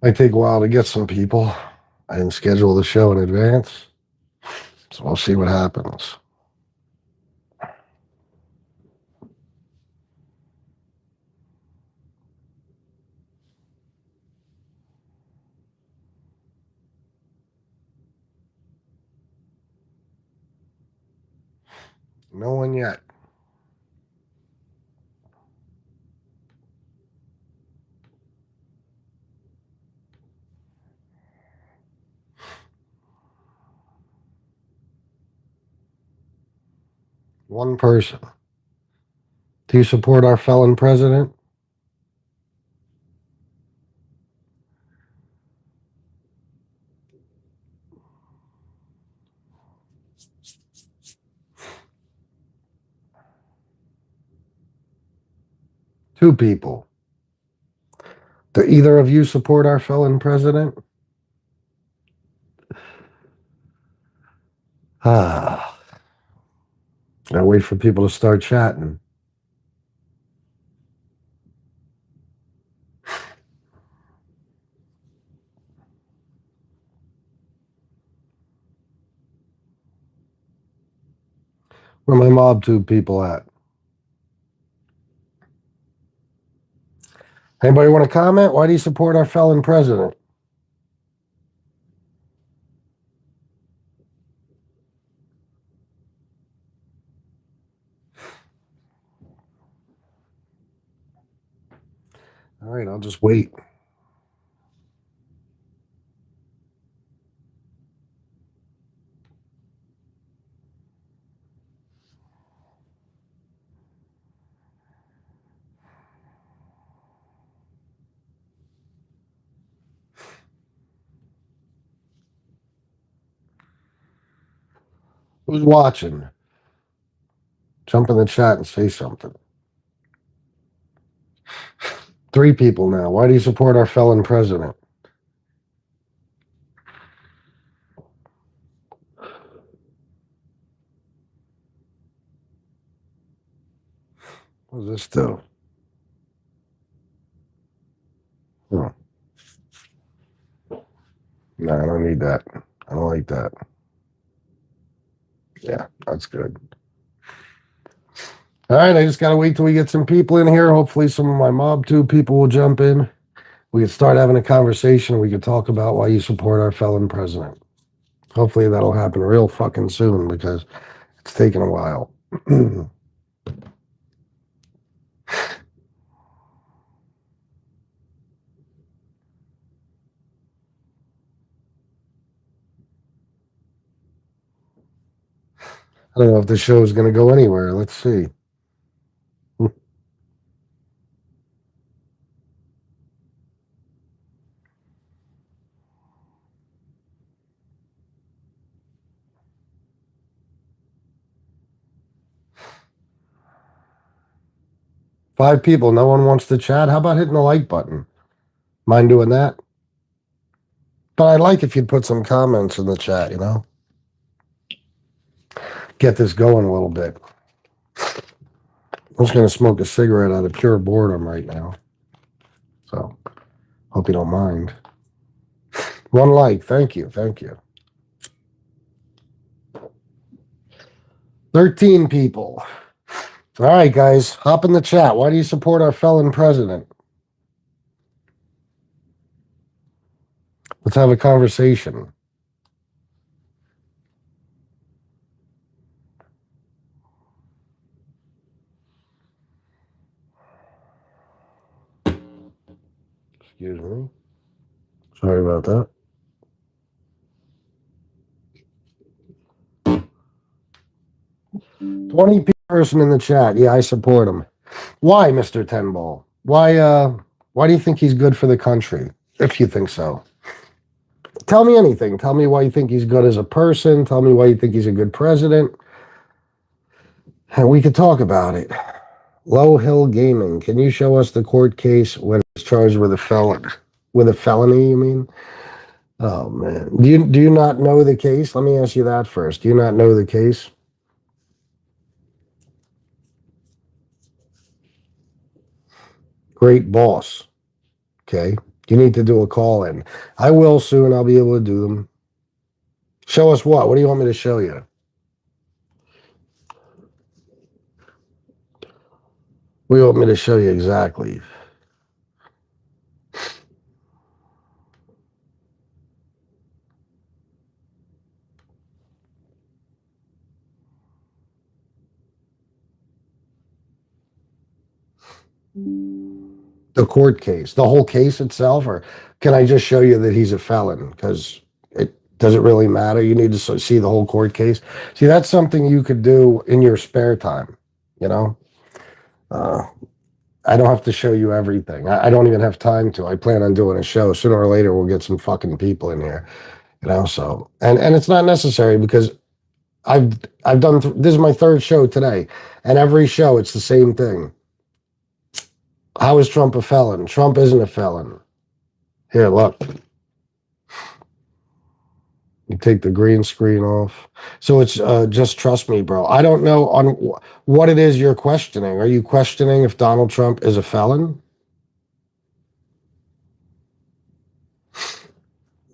Might take a while to get some people. I didn't schedule the show in advance, so we'll see what happens. No one yet. One person. Do you support our felon president? Two people. Do either of you support our felon president? Ah. I wait for people to start chatting. Where my mob tube people at? Anybody want to comment? Why do you support our felon president? All right, I'll just wait. Who's watching? Jump in the chat and say something. 3 people now. Why do you support our felon president? What does this do? Oh. No, I don't need that. I don't like that. Yeah, that's good. All right, I just got to wait till we get some people in here. Hopefully some of my mob tube people will jump in. We can start having a conversation. We can talk about why you support our felon president. Hopefully that'll happen real fucking soon because it's taken a while. I don't know if the show is going to go anywhere. Let's see. Five people. No one wants to chat. How about hitting the like button? Mind doing that? But I'd like if you'd put some comments in the chat, you know? Get this going a little bit. I'm just going to smoke a cigarette out of pure boredom right now. So, hope you don't mind. 1 like. Thank you. Thank you. 13 people. All right, guys. Hop in the chat. Why do you support our felon president? Let's have a conversation. Excuse me. Sorry about that. $20 person in the chat. Yeah, I support him. Why, Mr. Tenball? Why do you think he's good for the country? If you think so. Tell me anything. Tell me why you think he's good as a person. Tell me why you think he's a good president. And we could talk about it. Low Hill Gaming. Can you show us the court case when he's charged with a felon? With a felony, you mean? Oh man. Do you not know the case? Let me ask you that first. Do you not know the case? Great boss. Okay. You need to do a call in. I will soon. I'll be able to do them. Show us what? What do you want me to show you? What do you want me to show you exactly? The court case, the whole case itself, or can I just show you that he's a felon? Because it does it really matter? You need to see the whole court case. See, that's something you could do in your spare time. You know, uh, I don't have to show you everything. I don't even have time to. I plan on doing a show sooner or later. We'll get some fucking people in here. You know, so and it's not necessary because I've done this is my third show today, and every show it's the same thing. How is Trump a felon? Trump isn't a felon. Here, look. You take the green screen off. So it's just trust me, bro. I don't know on what it is you're questioning. Are you questioning if Donald Trump is a felon?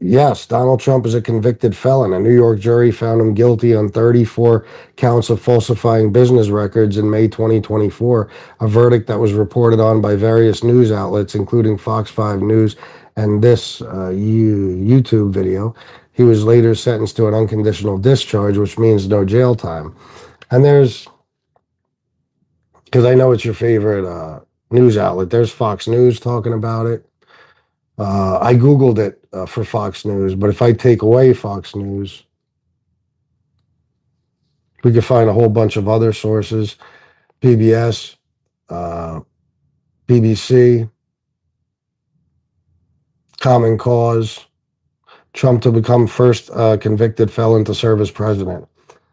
Yes, Donald Trump is a convicted felon. A New York jury found him guilty on 34 counts of falsifying business records in May 2024, a verdict that was reported on by various news outlets, including Fox 5 News and this YouTube video. He was later sentenced to an unconditional discharge, which means no jail time. And there's, because I know it's your favorite news outlet, there's Fox News talking about it. I Googled it for Fox News, but if I take away Fox News, we could find a whole bunch of other sources: PBS, uh, BBC, Common Cause, Trump to become first convicted felon to serve as president.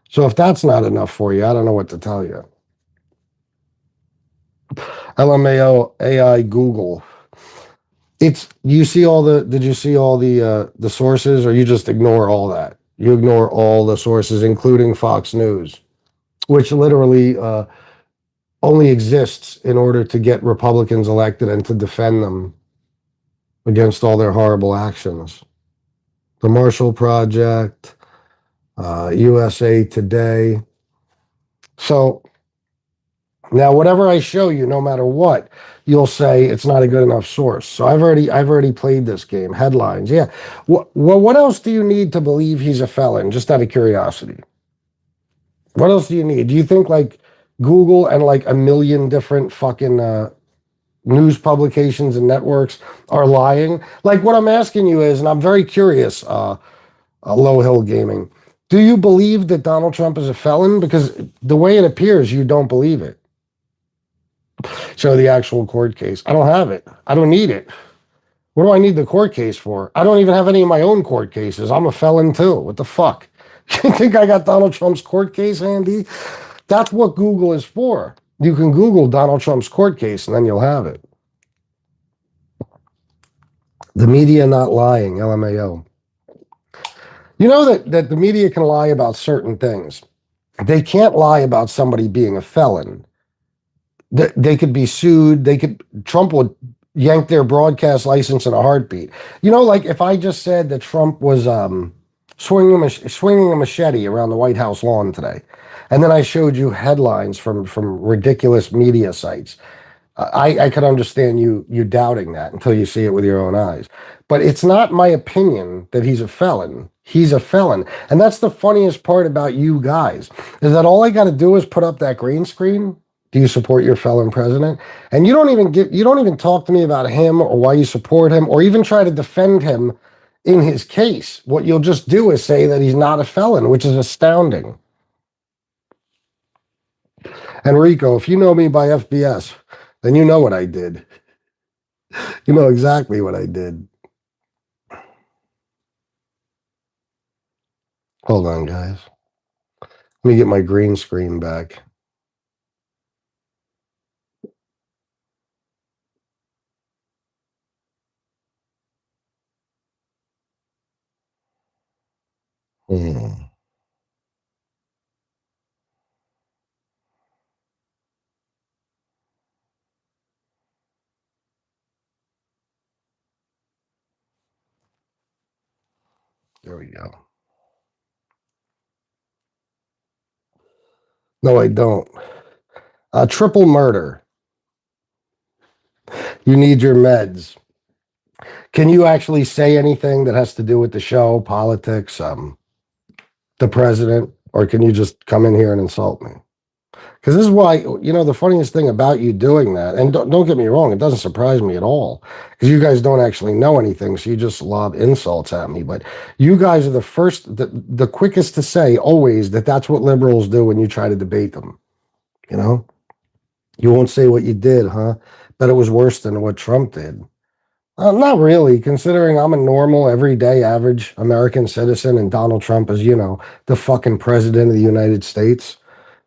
So if that's not enough for you, I don't know what to tell you. LMAO, AI, Google. It's you see all the. Did you see all the sources, or you just ignore all that? You ignore all the sources, including Fox News, which literally only exists in order to get Republicans elected and to defend them against all their horrible actions. The Marshall Project, USA Today. So now, whatever I show you, no matter what, you'll say it's not a good enough source. So I've already played this game. Headlines, yeah. Well, what else do you need to believe he's a felon? Just out of curiosity, what else do you need? Do you think like Google and like a million different fucking news publications and networks are lying? Like what I'm asking you is, and I'm very curious, Low Hill Gaming, do you believe that Donald Trump is a felon? Because the way it appears, you don't believe it. Show the actual court case. I don't have it. I don't need it. What do I need the court case for? I don't even have any of my own court cases. I'm a felon too. What the fuck? You think I got Donald Trump's court case handy? That's what Google is for. You can Google Donald Trump's court case and then you'll have it. The media not lying, LMAO. You know that the media can lie about certain things. They can't lie about somebody being a felon. They could be sued. Trump would yank their broadcast license in a heartbeat. You know, like if I just said that Trump was swinging a machete around the White House lawn today, and then I showed you headlines from ridiculous media sites. I could understand you doubting that until you see it with your own eyes. But it's not my opinion that he's a felon. He's a felon. And that's the funniest part about you guys, is that all I got to do is put up that green screen. Do you support your felon president? And you don't even talk to me about him or why you support him or even try to defend him in his case. What you'll just do is say that he's not a felon, which is astounding. Enrico, if you know me by FBS, then you know what I did. You know exactly what I did. Hold on, guys. Let me get my green screen back. Hmm. There we go. No, I don't. Triple murder. You need your meds. Can you actually say anything that has to do with the show, politics, the president, or can you just come in here and insult me? Because this is why, the funniest thing about you doing that, and don't get me wrong, it doesn't surprise me at all, because you guys don't actually know anything, so you just lob insults at me. But you guys are the quickest to say always that that's what liberals do when you try to debate them. You won't say what you did, huh? But it was worse than what Trump did. Not really, considering I'm a normal, everyday, average American citizen, and Donald Trump is, the fucking president of the United States.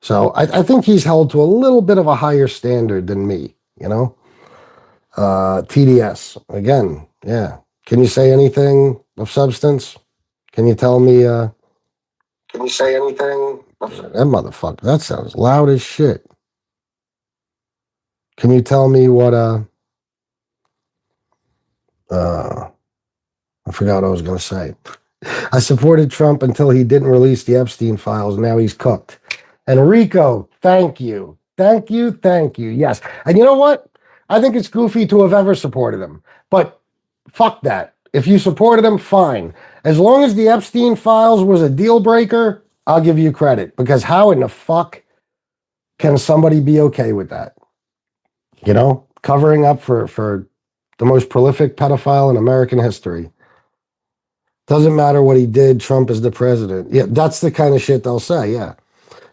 So I think he's held to a little bit of a higher standard than me, TDS, again, yeah. Can you say anything of substance? Can you tell me, can you say anything? That motherfucker, that sounds loud as shit. Can you tell me what, I forgot what I was going to say. I supported Trump until he didn't release the Epstein files. Now he's cooked. Enrico, thank you. Thank you. Thank you. Yes. And you know what? I think it's goofy to have ever supported him. But fuck that. If you supported him, fine. As long as the Epstein files was a deal breaker, I'll give you credit. Because how in the fuck can somebody be okay with that? Covering up for the most prolific pedophile in American history. Doesn't matter what he did, Trump is the president. Yeah, that's the kind of shit they'll say, yeah.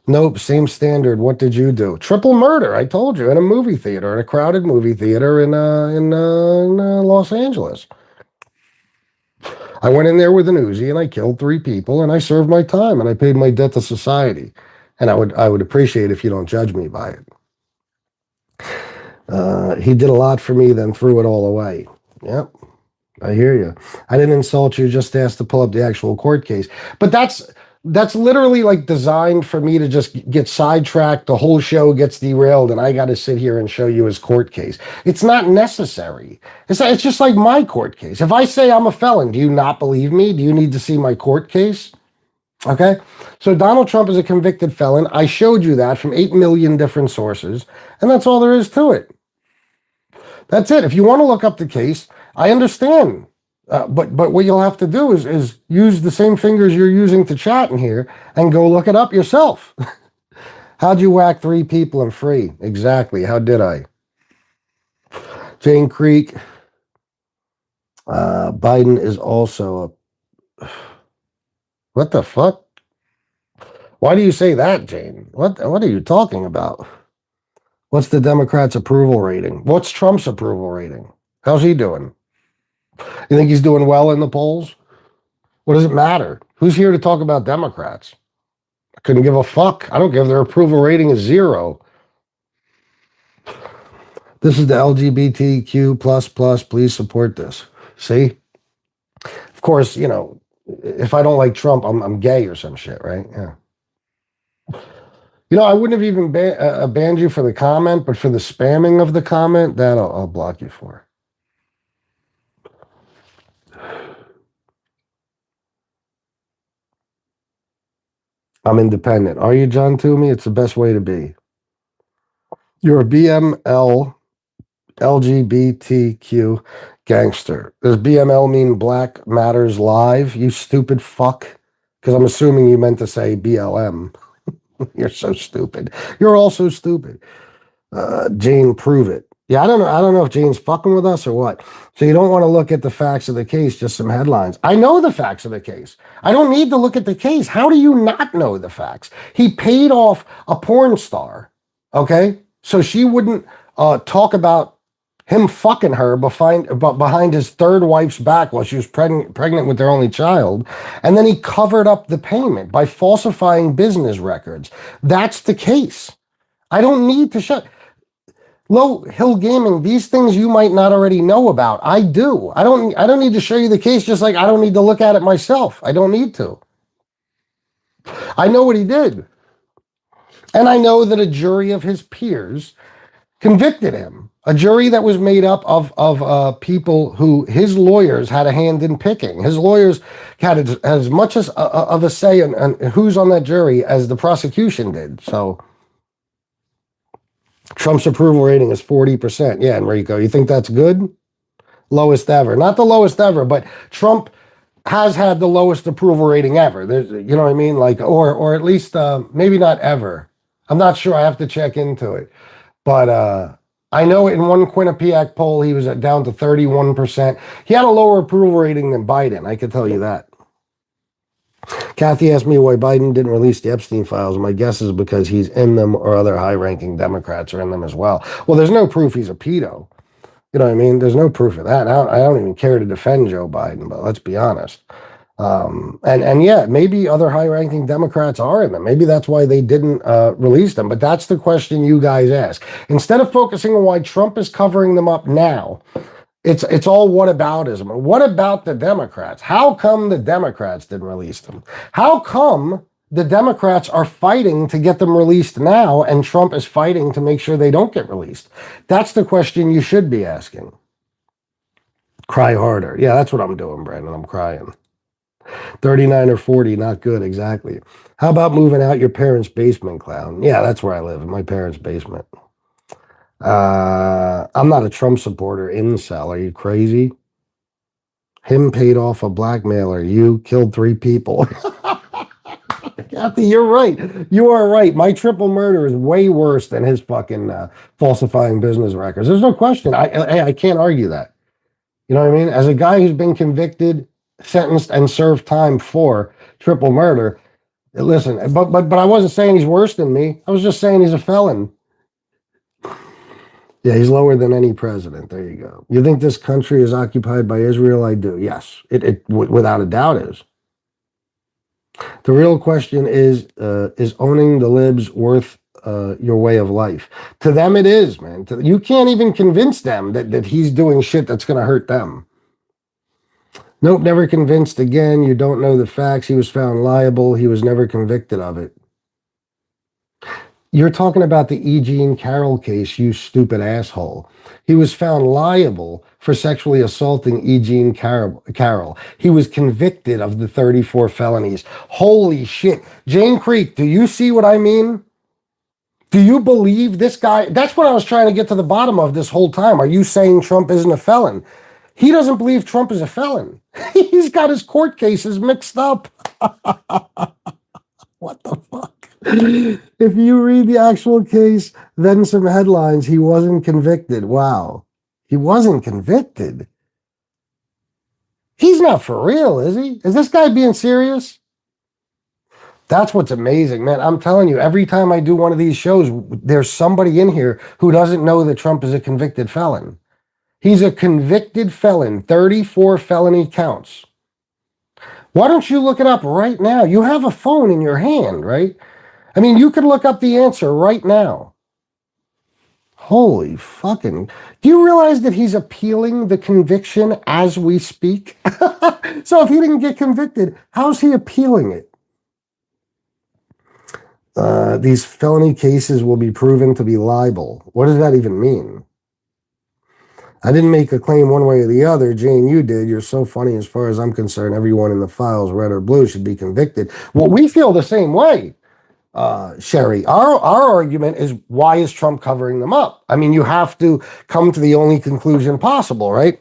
Nope, same standard. What did you do? Triple murder, I told you, in a movie theater, in a crowded movie theater in Los Angeles. I went in there with an Uzi and I killed 3 people and I served my time and I paid my debt to society. And I would appreciate if you don't judge me by it. He did a lot for me, then threw it all away. Yep. I hear you. I didn't insult you, just asked to pull up the actual court case. But that's literally like designed for me to just get sidetracked. The whole show gets derailed and I got to sit here and show you his court case. It's not necessary. It's just like my court case. If I say I'm a felon, do you not believe me? Do you need to see my court case? Okay. So Donald Trump is a convicted felon. I showed you that from 8 million different sources. And that's all there is to it. That's it. If you want to look up the case, I understand. But what you'll have to do is use the same fingers you're using to chat in here and go look it up yourself. How'd you whack 3 people and free? Exactly. How did I? Jane Creek. Biden is also a... What the fuck? Why do you say that, Jane? What are you talking about? What's the Democrats' approval rating? What's Trump's approval rating? How's he doing? You think he's doing well in the polls? What does it matter? Who's here to talk about Democrats? I couldn't give a fuck. I don't give their approval rating is 0. This is the LGBTQ++. Please support this. See? Of course, if I don't like Trump, I'm gay or some shit, right? Yeah. I wouldn't have even banned you for the comment, but for the spamming of the comment, that I'll block you for. I'm independent. Are you, John Toomey? It's the best way to be. You're a BML LGBTQ gangster. Does BML mean Black Matters Live, you stupid fuck? Because I'm assuming you meant to say BLM. You're so stupid. You're all so stupid. Jane, prove it. Yeah, I don't know if Jane's fucking with us or what. So you don't want to look at the facts of the case, just some headlines. I know the facts of the case. I don't need to look at the case. How do you not know the facts? He paid off a porn star, okay? So she wouldn't talk about him fucking her behind his 3rd wife's back while she was pregnant with their only child. And then he covered up the payment by falsifying business records. That's the case. I don't need to shut... Low Hill Gaming, these things you might not already know about. I do. I don't need to show you the case, just like I don't need to look at it myself. I don't need to. I know what he did. And I know that a jury of his peers convicted him A jury that was made up of people who his lawyers had a hand in picking. His lawyers had as much of a say on who's on that jury as the prosecution did. So Trump's approval rating is 40%. Yeah, Enrico, you think that's good? Lowest ever. Not the lowest ever, but Trump has had the lowest approval rating ever. There's, you know what I mean? Like, or at least maybe not ever. I'm not sure. I have to check into it. But I know in one Quinnipiac poll, he was down to 31%. He had a lower approval rating than Biden. I can tell you that. Kathy asked me why Biden didn't release the Epstein files. My guess is because he's in them or other high-ranking Democrats are in them as well. Well, there's no proof he's a pedo. You know what I mean? There's no proof of that. I don't even care to defend Joe Biden, but let's be honest. And yeah, maybe other high-ranking Democrats are in them. Maybe that's why they didn't release them. But that's the question you guys ask. Instead of focusing on why Trump is covering them up now, it's all whataboutism. What about the Democrats? How come the Democrats didn't release them? How come the Democrats are fighting to get them released now, and Trump is fighting to make sure they don't get released? That's the question you should be asking. Cry harder. Yeah, that's what I'm doing, Brandon. I'm crying. 39 or 40, not good, exactly. How about moving out your parents' basement, clown? Yeah, that's where I live, in my parents' basement. I'm not a Trump supporter, incel. Are you crazy? Him paid off a blackmailer. You killed 3 people. Kathy, you're right. You are right. My triple murder is way worse than his fucking falsifying business records. There's no question. I can't argue that. You know what I mean? As a guy who's been convicted, sentenced, and served time for triple murder, listen, but I wasn't saying he's worse than me. I was just saying he's a felon. Yeah, he's lower than any president. There you go. You think this country is occupied by Israel? I do. Yes, it without a doubt is. The real question is owning the libs worth your way of life? To them, it is, man. You can't even convince them that he's doing shit that's going to hurt them. Nope, never convinced again. You don't know the facts. He was found liable. He was never convicted of it. You're talking about the E. Jean Carroll case, you stupid asshole. He was found liable for sexually assaulting E. Jean Carroll. He was convicted of the 34 felonies. Holy shit. Jane Creek, do you see what I mean? Do you believe this guy? That's what I was trying to get to the bottom of this whole time. Are you saying Trump isn't a felon? He doesn't believe Trump is a felon. He's got his court cases mixed up. What the fuck? If you read the actual case, then some headlines, he wasn't convicted. Wow. He wasn't convicted. He's not for real, is he? Is this guy being serious? That's what's amazing, man. I'm telling you, every time I do one of these shows, there's somebody in here who doesn't know that Trump is a convicted felon. He's a convicted felon, 34 felony counts. Why don't you look it up right now? You have a phone in your hand, right? I mean, you could look up the answer right now. Holy fucking... Do you realize that he's appealing the conviction as we speak? So if he didn't get convicted, how's he appealing it? These felony cases will be proven to be libel. What does that even mean? I didn't make a claim one way or the other. Jane, you did. You're so funny. As far as I'm concerned, everyone in the files, red or blue, should be convicted. Well, we feel the same way, Sherry. Our argument is, why is Trump covering them up? I mean, you have to come to the only conclusion possible, right?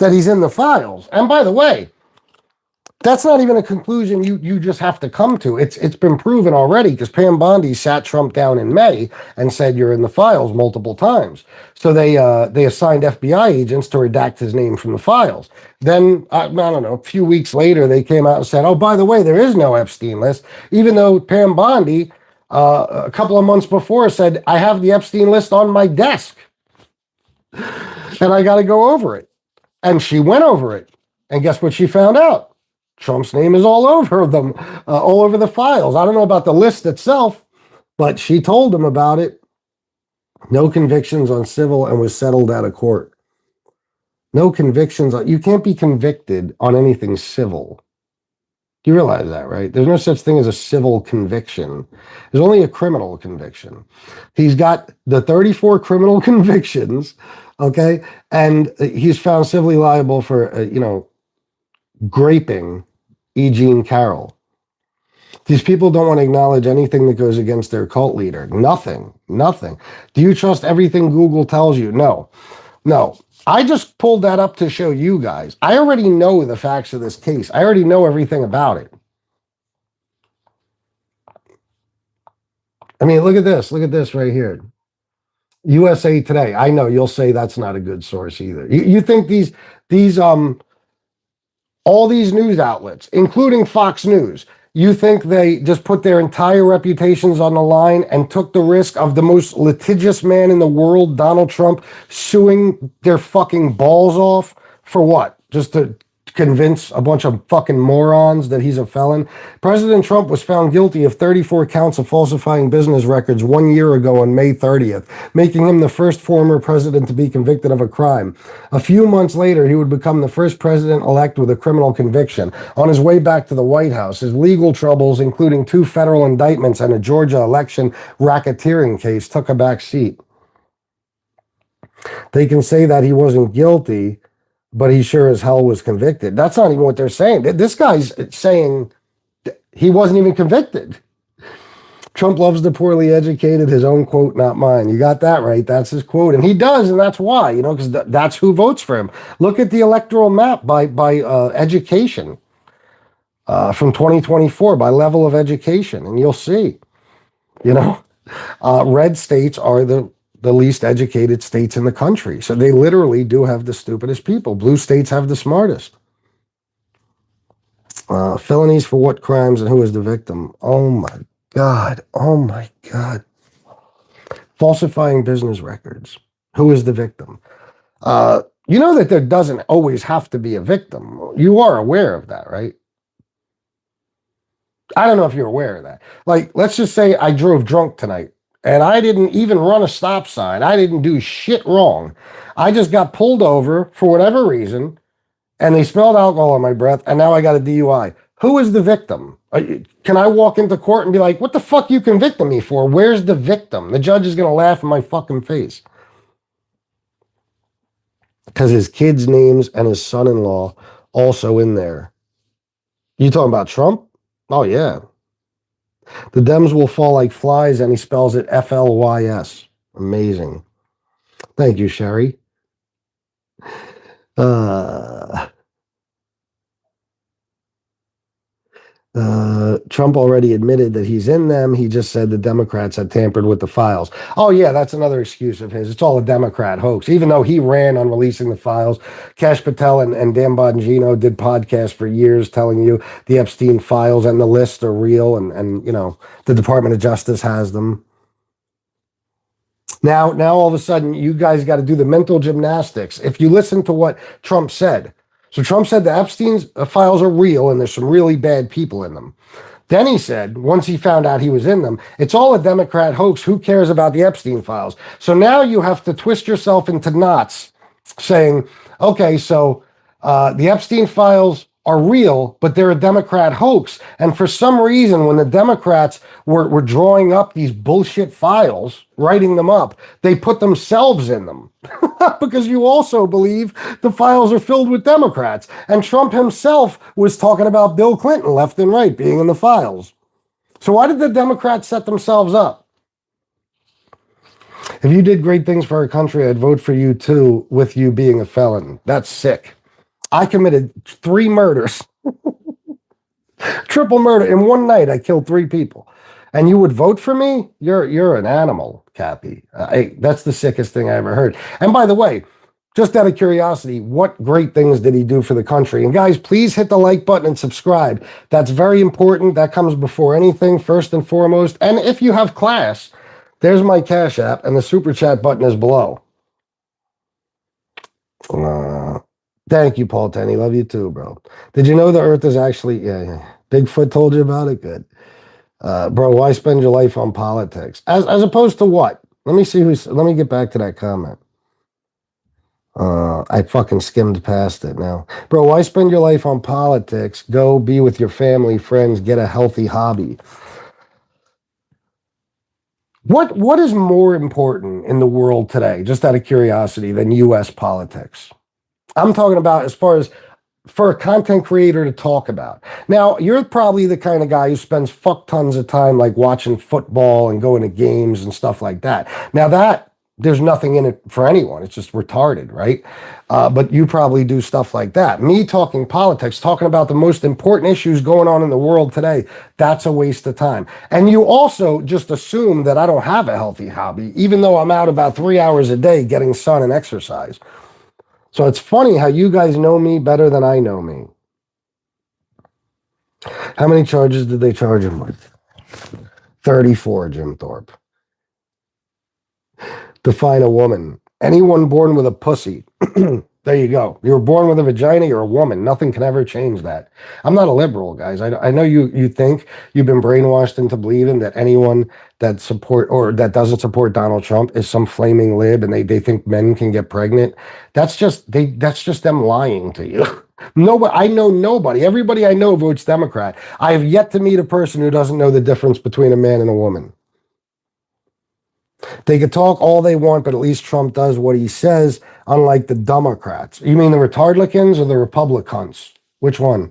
That he's in the files. And by the way, that's not even a conclusion you just have to come to. It's been proven already, because Pam Bondi sat Trump down in May and said, you're in the files multiple times. So they assigned FBI agents to redact his name from the files. Then, I don't know, a few weeks later, they came out and said, oh, by the way, there is no Epstein list, even though Pam Bondi, a couple of months before, said, I have the Epstein list on my desk, and I got to go over it. And she went over it. And guess what she found out? Trump's name is all over them, all over the files. I don't know about the list itself, but she told him about it. No convictions on civil, and was settled out of court. No convictions. You can't be convicted on anything civil. You realize that, right? There's no such thing as a civil conviction. There's only a criminal conviction. He's got the 34 criminal convictions, okay? And he's found civilly liable for, graping E. Jean Carroll. These people don't want to acknowledge anything that goes against their cult leader. Nothing. Nothing. Do you trust everything Google tells you? No. No. I just pulled that up to show you guys. I already know the facts of this case. I already know everything about it. I mean, look at this. Look at this right here. USA Today. I know you'll say that's not a good source either. You think these all these news outlets, including Fox News, you think they just put their entire reputations on the line and took the risk of the most litigious man in the world, Donald Trump, suing their fucking balls off for what? Just to convince a bunch of fucking morons that he's a felon? President Trump was found guilty of 34 counts of falsifying business records 1 year ago on May 30th, making him the first former president to be convicted of a crime. A few months later, he would become the first president-elect with a criminal conviction. On his way back to the White House, his legal troubles, including 2 federal indictments and a Georgia election racketeering case, took a back seat. They can say that he wasn't guilty, but he sure as hell was convicted. That's not even what they're saying. This guy's saying he wasn't even convicted. Trump loves the poorly educated, his own quote, not mine. You got that right. That's his quote. And he does, and that's why, because that's who votes for him. Look at the electoral map by education from 2024, by level of education, and you'll see, red states are the least educated states in the country. So they literally do have the stupidest people. Blue states have the smartest. Felonies for what crimes and who is the victim? Oh my God. Oh my God. Falsifying business records. Who is the victim? You know that there doesn't always have to be a victim. You are aware of that, right? I don't know if you're aware of that. Like, let's just say I drove drunk tonight. And I didn't even run a stop sign. I didn't do shit wrong. I just got pulled over for whatever reason, and they smelled alcohol on my breath, and now I got a DUI. Who is the victim? Can I walk into court and be like, what the fuck you convicting me for? Where's the victim? The judge is going to laugh in my fucking face. Because his kids' names and his son-in-law also in there. You talking about Trump? Oh, yeah. The Dems will fall like flies, and he spells it F-L-Y-S. Amazing. Thank you, Sherry. Trump already admitted that he's in them. He just said the Democrats had tampered with the files. Oh, yeah, that's another excuse of his. It's all a Democrat hoax, even though he ran on releasing the files. Kash Patel and Dan Bongino did podcasts for years telling you the Epstein files and the list are real, and the Department of Justice has them. Now all of a sudden, you guys got to do the mental gymnastics. If you listen to what Trump said, so Trump said the Epstein's files are real and there's some really bad people in them. Then he said, once he found out he was in them, it's all a Democrat hoax. Who cares about the Epstein files? So now you have to twist yourself into knots saying, okay, so the Epstein files are real, but they're a Democrat hoax. And for some reason, when the Democrats were drawing up these bullshit files, writing them up, they put themselves in them because you also believe the files are filled with Democrats. And Trump himself was talking about Bill Clinton left and right being in the files. So why did the Democrats set themselves up? If you did great things for our country, I'd vote for you too, with you being a felon. That's sick. I committed 3 murders, triple murder. In one night, I killed 3 people. And you would vote for me? You're an animal, Cappy. That's the sickest thing I ever heard. And by the way, just out of curiosity, what great things did he do for the country? And guys, please hit the like button and subscribe. That's very important. That comes before anything, first and foremost. And if you have class, there's my Cash App, and the Super Chat button is below. Thank you, Paul Tenney. Love you too, bro. Did you know the Earth is actually... Yeah. Bigfoot told you about it? Good. Bro, why spend your life on politics? As opposed to what? Let me see let me get back to that comment. I fucking skimmed past it now. Bro, why spend your life on politics? Go be with your family, friends, get a healthy hobby. What is more important in the world today, just out of curiosity, than US politics? I'm talking about as far as for a content creator to talk about. Now, you're probably the kind of guy who spends fuck tons of time like watching football and going to games and stuff like that. Now that there's nothing in it for anyone. It's just retarded, right? But you probably do stuff like that. Me talking politics, talking about the most important issues going on in the world today, that's a waste of time. And you also just assume that I don't have a healthy hobby, even though I'm out about 3 hours a day getting sun and exercise. So it's funny how you guys know me better than I know me. How many charges did they charge him with? 34, Jim Thorpe. Define a woman. Anyone born with a pussy. There you go. You were born with a vagina, you're a woman. Nothing can ever change that. I'm not a liberal, guys. I know you think you've been brainwashed into believing that anyone that support or that doesn't support Donald Trump is some flaming lib and they think men can get pregnant. That's just them lying to you. Nobody, I know nobody. Everybody I know votes Democrat. I have yet to meet a person who doesn't know the difference between a man and a woman. They could talk all they want, but at least Trump does what he says, unlike the Democrats. You mean the retardlicans or the Republicans? Which one?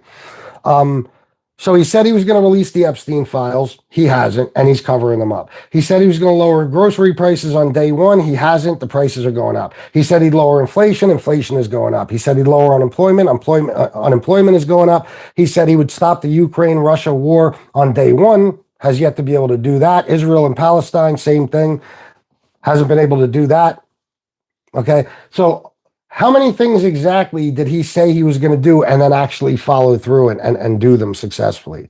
So he said he was going to release the Epstein files. He hasn't, and he's covering them up. He said he was going to lower grocery prices on day one. He hasn't. The prices are going up. He said he'd lower inflation. Inflation is going up. He said he'd lower unemployment. Unemployment is going up. He said he would stop the Ukraine-Russia war on day one. Has yet to be able to do that. Israel and Palestine, same thing. Hasn't been able to do that. Okay, so how many things exactly did he say he was going to do and then actually follow through and do them successfully?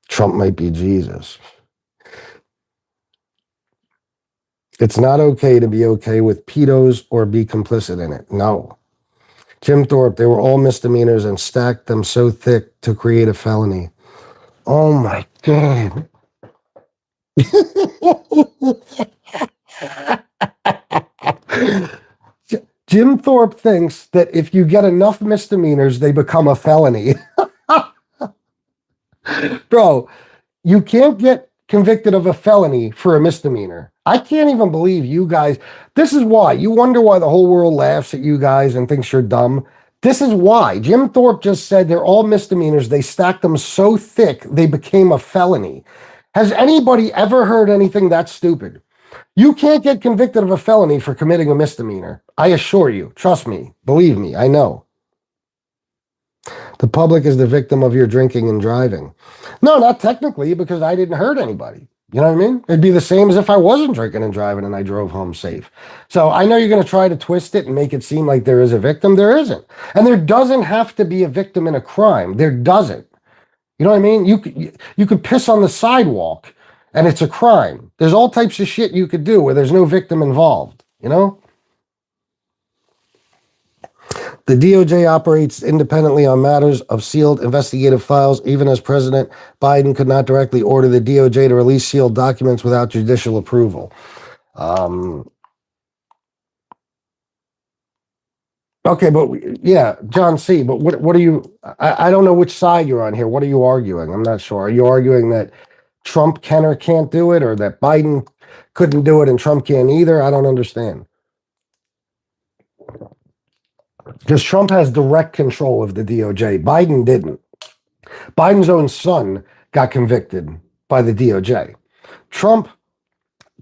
Trump might be Jesus. It's not okay to be okay with pedos or be complicit in it. No. Jim Thorpe, they were all misdemeanors and stacked them so thick to create a felony. Oh my God. Jim Thorpe thinks that if you get enough misdemeanors, they become a felony. Bro, you can't get convicted of a felony for a misdemeanor. I can't even believe you guys. This is why. You wonder why the whole world laughs at you guys and thinks you're dumb. This is why. Jim Thorpe just said they're all misdemeanors. They stacked them so thick, they became a felony. Has anybody ever heard anything that stupid? You can't get convicted of a felony for committing a misdemeanor. I assure you. Trust me. Believe me. I know. The public is the victim of your drinking and driving. No, not technically, because I didn't hurt anybody. You know what I mean? It'd be the same as if I wasn't drinking and driving and I drove home safe. So I know you're going to try to twist it and make it seem like there is a victim. There isn't. And there doesn't have to be a victim in a crime. There doesn't. You know what I mean? You could piss on the sidewalk and it's a crime. There's all types of shit you could do where there's no victim involved, you know? The DOJ operates independently on matters of sealed investigative files, even as President Biden could not directly order the DOJ to release sealed documents without judicial approval. Okay, but yeah, John C., but what are you, I don't know which side you're on here. What are you arguing? I'm not sure. Are you arguing that Trump can or can't do it, or that Biden couldn't do it and Trump can't either? I don't understand. Because Trump has direct control of the DOJ. Biden didn't. Biden's own son got convicted by the DOJ. Trump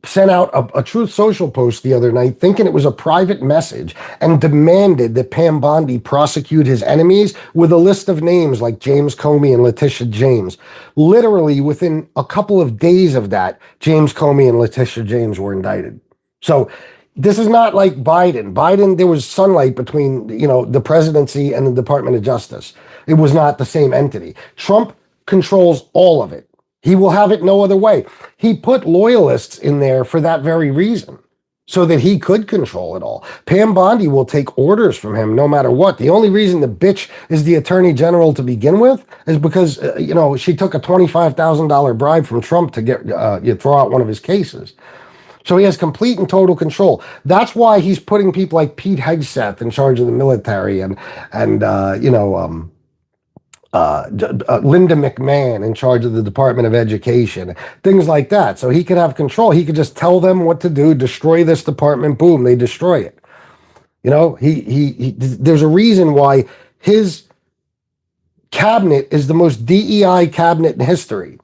sent out a Truth Social post the other night thinking it was a private message and demanded that Pam Bondi prosecute his enemies with a list of names like James Comey and Letitia James. Literally within a couple of days of that, James Comey and Letitia James were indicted. So this is not like Biden. Biden, there was sunlight between, the presidency and the Department of Justice. It was not the same entity. Trump controls all of it. He will have it no other way. He put loyalists in there for that very reason, so that he could control it all. Pam Bondi will take orders from him no matter what. The only reason the bitch is the attorney general to begin with is because, she took a $25,000 bribe from Trump to get throw out one of his cases. So he has complete and total control. That's why he's putting people like Pete Hegseth in charge of the military and Linda McMahon in charge of the Department of Education, things like that. So he could have control. He could just tell them what to do, destroy this department, boom, they destroy it. You know, he there's a reason why his cabinet is the most DEI cabinet in history.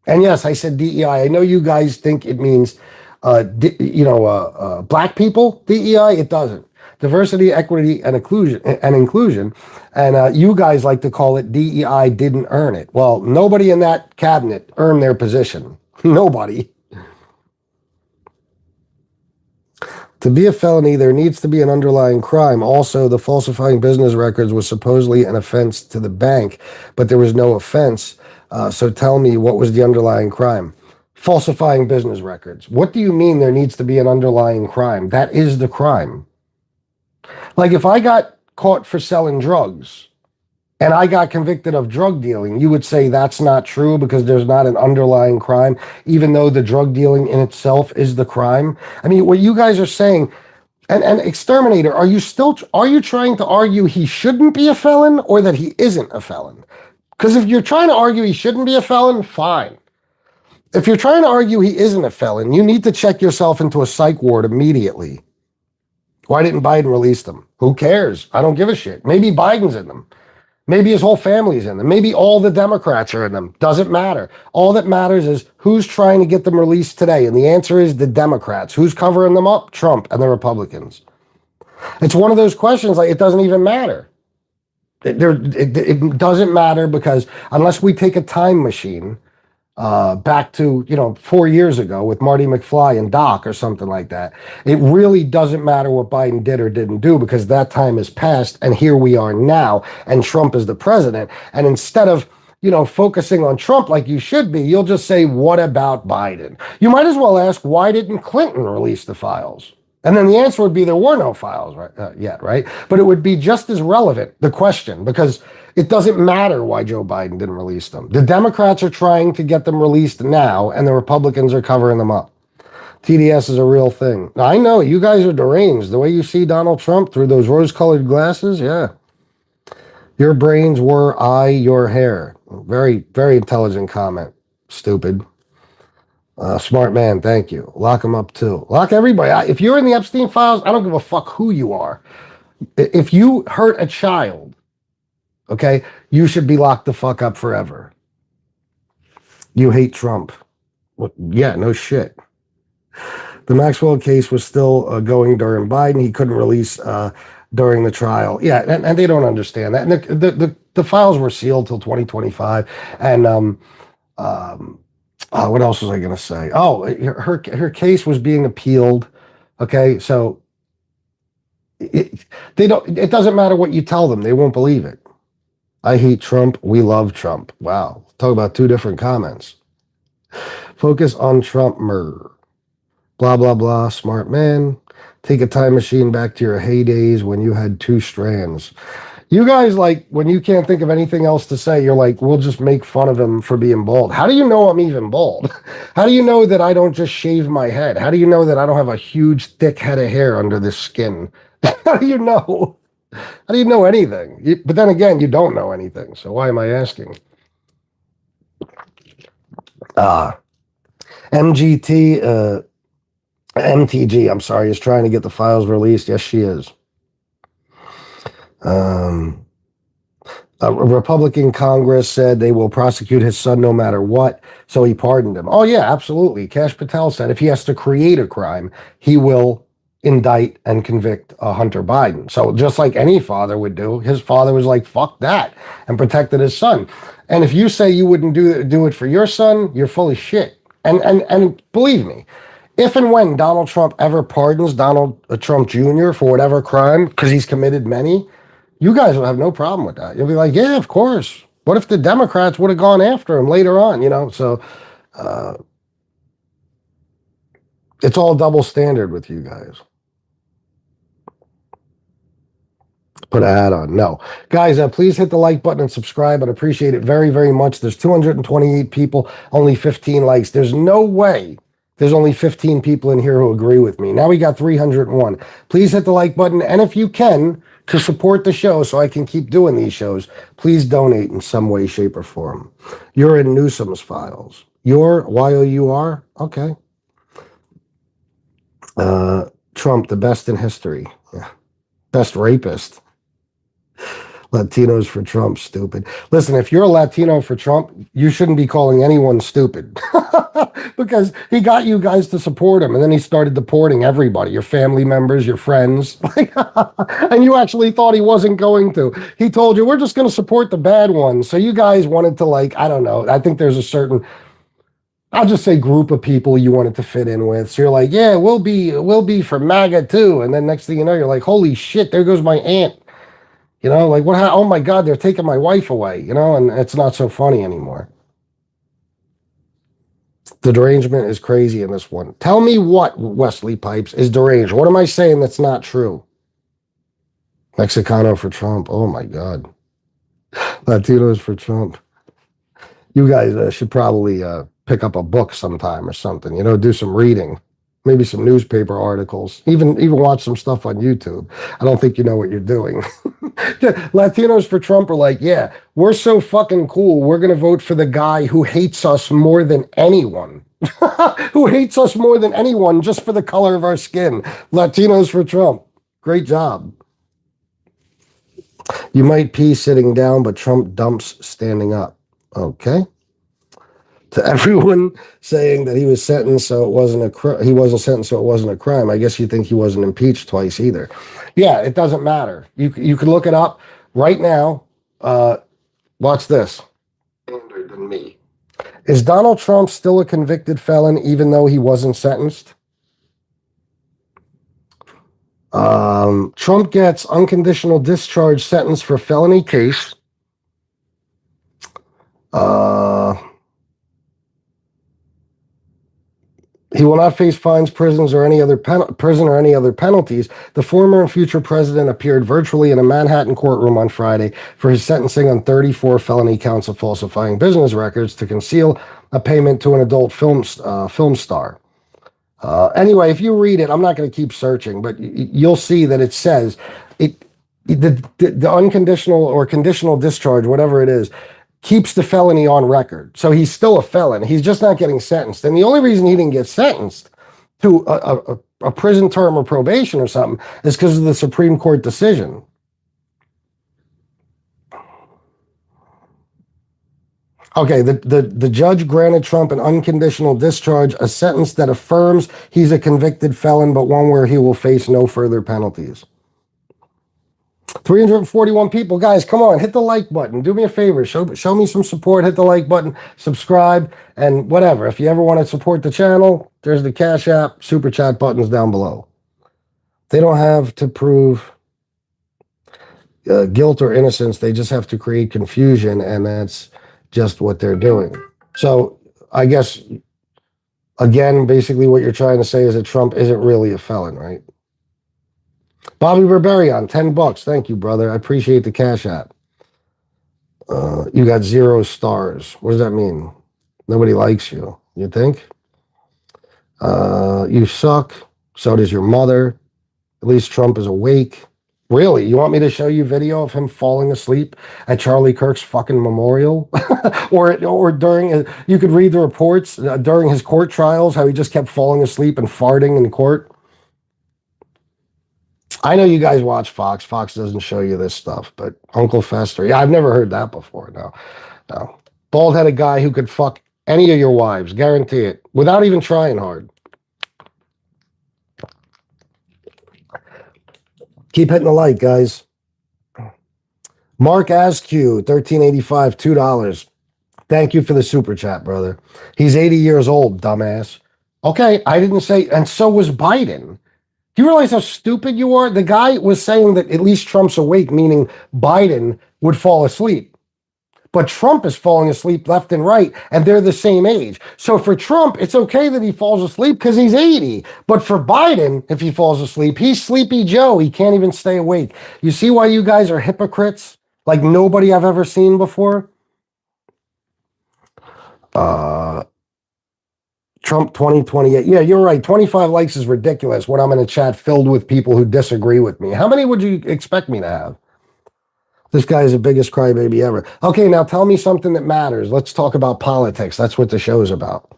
And yes, I said DEI. I know you guys think it means, black people, DEI. It doesn't. Diversity, equity, and inclusion. And you guys like to call it DEI didn't earn it. Well, nobody in that cabinet earned their position. Nobody. To be a felony, there needs to be an underlying crime. Also, the falsifying business records was supposedly an offense to the bank, but there was no offense. So tell me, what was the underlying crime? Falsifying business records. What do you mean there needs to be an underlying crime? That is the crime. Like if I got caught for selling drugs and I got convicted of drug dealing, you would say that's not true because there's not an underlying crime, even though the drug dealing in itself is the crime. I mean, what you guys are saying, and Exterminator, are you trying to argue he shouldn't be a felon or that he isn't a felon? Because if you're trying to argue he shouldn't be a felon, fine. If you're trying to argue he isn't a felon, you need to check yourself into a psych ward immediately. Why didn't Biden release them? Who cares? I don't give a shit. Maybe Biden's in them. Maybe his whole family's in them. Maybe all the Democrats are in them. Doesn't matter. All that matters is who's trying to get them released today. And the answer is the Democrats. Who's covering them up? Trump and the Republicans. It's one of those questions like it doesn't even matter. It doesn't matter because unless we take a time machine back to 4 years ago with Marty McFly and Doc or something like that, it really doesn't matter what Biden did or didn't do because that time has passed and here we are now and Trump is the president. And instead of focusing on Trump like you should be, you'll just say, what about Biden? You might as well ask, why didn't Clinton release the files? And then the answer would be there were no files yet, right? But it would be just as relevant, the question, because it doesn't matter why Joe Biden didn't release them. The Democrats are trying to get them released now, and the Republicans are covering them up. TDS is a real thing. Now, I know you guys are deranged. The way you see Donald Trump through those rose-colored glasses, yeah. Your brains were your hair. Very, very intelligent comment. Stupid. Smart man, thank you. Lock him up too. Lock everybody. If you're in the Epstein files, I don't give a fuck who you are. If you hurt a child, okay, you should be locked the fuck up forever. You hate Trump. Well, yeah, no shit. The Maxwell case was still going during Biden. He couldn't release during the trial. Yeah, and they don't understand that. And the files were sealed till 2025. And what else was I going to say? Oh, her case was being appealed. Okay, so it doesn't matter what you tell them; they won't believe it. I hate Trump. We love Trump. Wow, talk about two different comments. Focus on Trump murder. Blah blah blah. Smart man. Take a time machine back to your heydays when you had two strands. You guys, like, when you can't think of anything else to say, you're like, we'll just make fun of him for being bald. How do you know I'm even bald? How do you know that I don't just shave my head? How do you know that I don't have a huge, thick head of hair under this skin? How do you know? How do you know anything? But then again, you don't know anything. So why am I asking? MTG, I'm sorry, is trying to get the files released. Yes, she is. A Republican Congress said they will prosecute his son no matter what, so he pardoned him. Oh, yeah, absolutely. Kash Patel said if he has to create a crime, he will indict and convict Hunter Biden. So just like any father would do, his father was like, fuck that, and protected his son. And if you say you wouldn't do it for your son, you're full of shit. And believe me, if and when Donald Trump ever pardons Donald Trump Jr. for whatever crime, because he's committed many, you guys will have no problem with that. You'll be like, yeah, of course. What if the Democrats would have gone after him later on, So it's all double standard with you guys. Put a hat on. No. Guys, please hit the like button and subscribe. I'd appreciate it very, very much. There's 228 people, only 15 likes. There's no way There's only 15 people in here who agree with me. Now we got 301. Please hit the like button. And if you can, to support the show so I can keep doing these shows, please donate in some way, shape, or form. You're in Newsom's files. You're Y-O-U-R? Okay. Trump, the best in history. Yeah. Best rapist. Latinos for Trump, stupid. Listen, if you're a Latino for Trump, you shouldn't be calling anyone stupid because he got you guys to support him and then he started deporting everybody, your family members, your friends. And you actually thought he wasn't going to. He told you, we're just going to support the bad ones. So you guys wanted to, like, I don't know. I think there's a certain, I'll just say, group of people you wanted to fit in with. So you're like, yeah, we'll be for MAGA too. And then next thing you know, you're like, holy shit, there goes my aunt. You know, like, what? Oh my God, they're taking my wife away, you know, and it's not so funny anymore. The derangement is crazy in this one. Tell me what, Wesley Pipes, is deranged. What am I saying that's not true? Mexicano for Trump. Oh my God. Latinos for Trump. You guys should probably pick up a book sometime or something, you know, do some reading. Maybe some newspaper articles, even watch some stuff on YouTube. I don't think you know what you're doing. Latinos for Trump are like, yeah, we're so fucking cool. We're going to vote for the guy who hates us more than anyone. Who hates us more than anyone just for the color of our skin. Latinos for Trump. Great job. You might pee sitting down, but Trump dumps standing up. Okay. To everyone saying that he was sentenced so it wasn't he wasn't sentenced so it wasn't a crime. I guess you think he wasn't impeached twice either. Yeah, it doesn't matter. You can look it up right now. Watch this. Than me. Is Donald Trump still a convicted felon even though he wasn't sentenced? Trump gets unconditional discharge sentence for felony case. He will not face fines, prisons, or any other prison or any other penalties. The former and future president appeared virtually in a Manhattan courtroom on Friday for his sentencing on 34 felony counts of falsifying business records to conceal a payment to an adult film star. Anyway, if you read it, I'm not going to keep searching, but you'll see that it says the unconditional or conditional discharge, whatever it is, keeps the felony on record. So he's still a felon. He's just not getting sentenced. And the only reason he didn't get sentenced to a prison term or probation or something is because of the Supreme Court decision. Okay, the judge granted Trump an unconditional discharge, a sentence that affirms he's a convicted felon, but one where he will face no further penalties. 341 people. Guys, come on, hit the like button. Do me a favor. Show me some support. Hit the like button, subscribe, and whatever. If you ever want to support the channel, there's the Cash App, Super Chat buttons down below. They don't have to prove guilt or innocence. They just have to create confusion, and that's just what they're doing. So I guess, again, basically what you're trying to say is that Trump isn't really a felon, right? Bobby Berberian, $10. Thank you, brother. I appreciate the Cash App. You got 0 stars. What does that mean? Nobody likes you. You think? You suck. So does your mother. At least Trump is awake. Really? You want me to show you video of him falling asleep at Charlie Kirk's fucking memorial? or during, you could read the reports during his court trials, how he just kept falling asleep and farting in court. I know you guys watch Fox. Fox doesn't show you this stuff, but Uncle Fester. Yeah, I've never heard that before. No. Bald-headed guy who could fuck any of your wives. Guarantee it. Without even trying hard. Keep hitting the like, guys. Mark Askew, $13.85, $2. Thank you for the super chat, brother. He's 80 years old, dumbass. Okay, I didn't say, and so was Biden. Do you realize how stupid you are? The guy was saying that at least Trump's awake, meaning Biden would fall asleep. But Trump is falling asleep left and right, and they're the same age. So for Trump, it's okay that he falls asleep because he's 80. But for Biden, if he falls asleep, he's Sleepy Joe. He can't even stay awake. You see why you guys are hypocrites? Like nobody I've ever seen before? Trump 2028. Yeah, you're right. 25 likes is ridiculous when I'm in a chat filled with people who disagree with me. How many would you expect me to have? This guy is the biggest crybaby ever. Okay, now tell me something that matters. Let's talk about politics. That's what the show's about.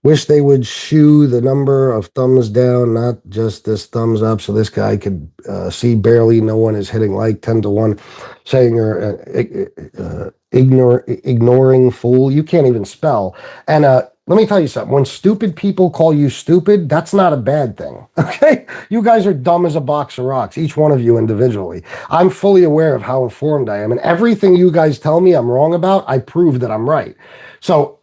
Wish they would shoo the number of thumbs down, not just this thumbs up, so this guy could see barely no one is hitting like 10 to 1, saying you're ignoring fool. You can't even spell. And let me tell you something. When stupid people call you stupid, that's not a bad thing. Okay? You guys are dumb as a box of rocks, each one of you individually. I'm fully aware of how informed I am. And everything you guys tell me I'm wrong about, I prove that I'm right. So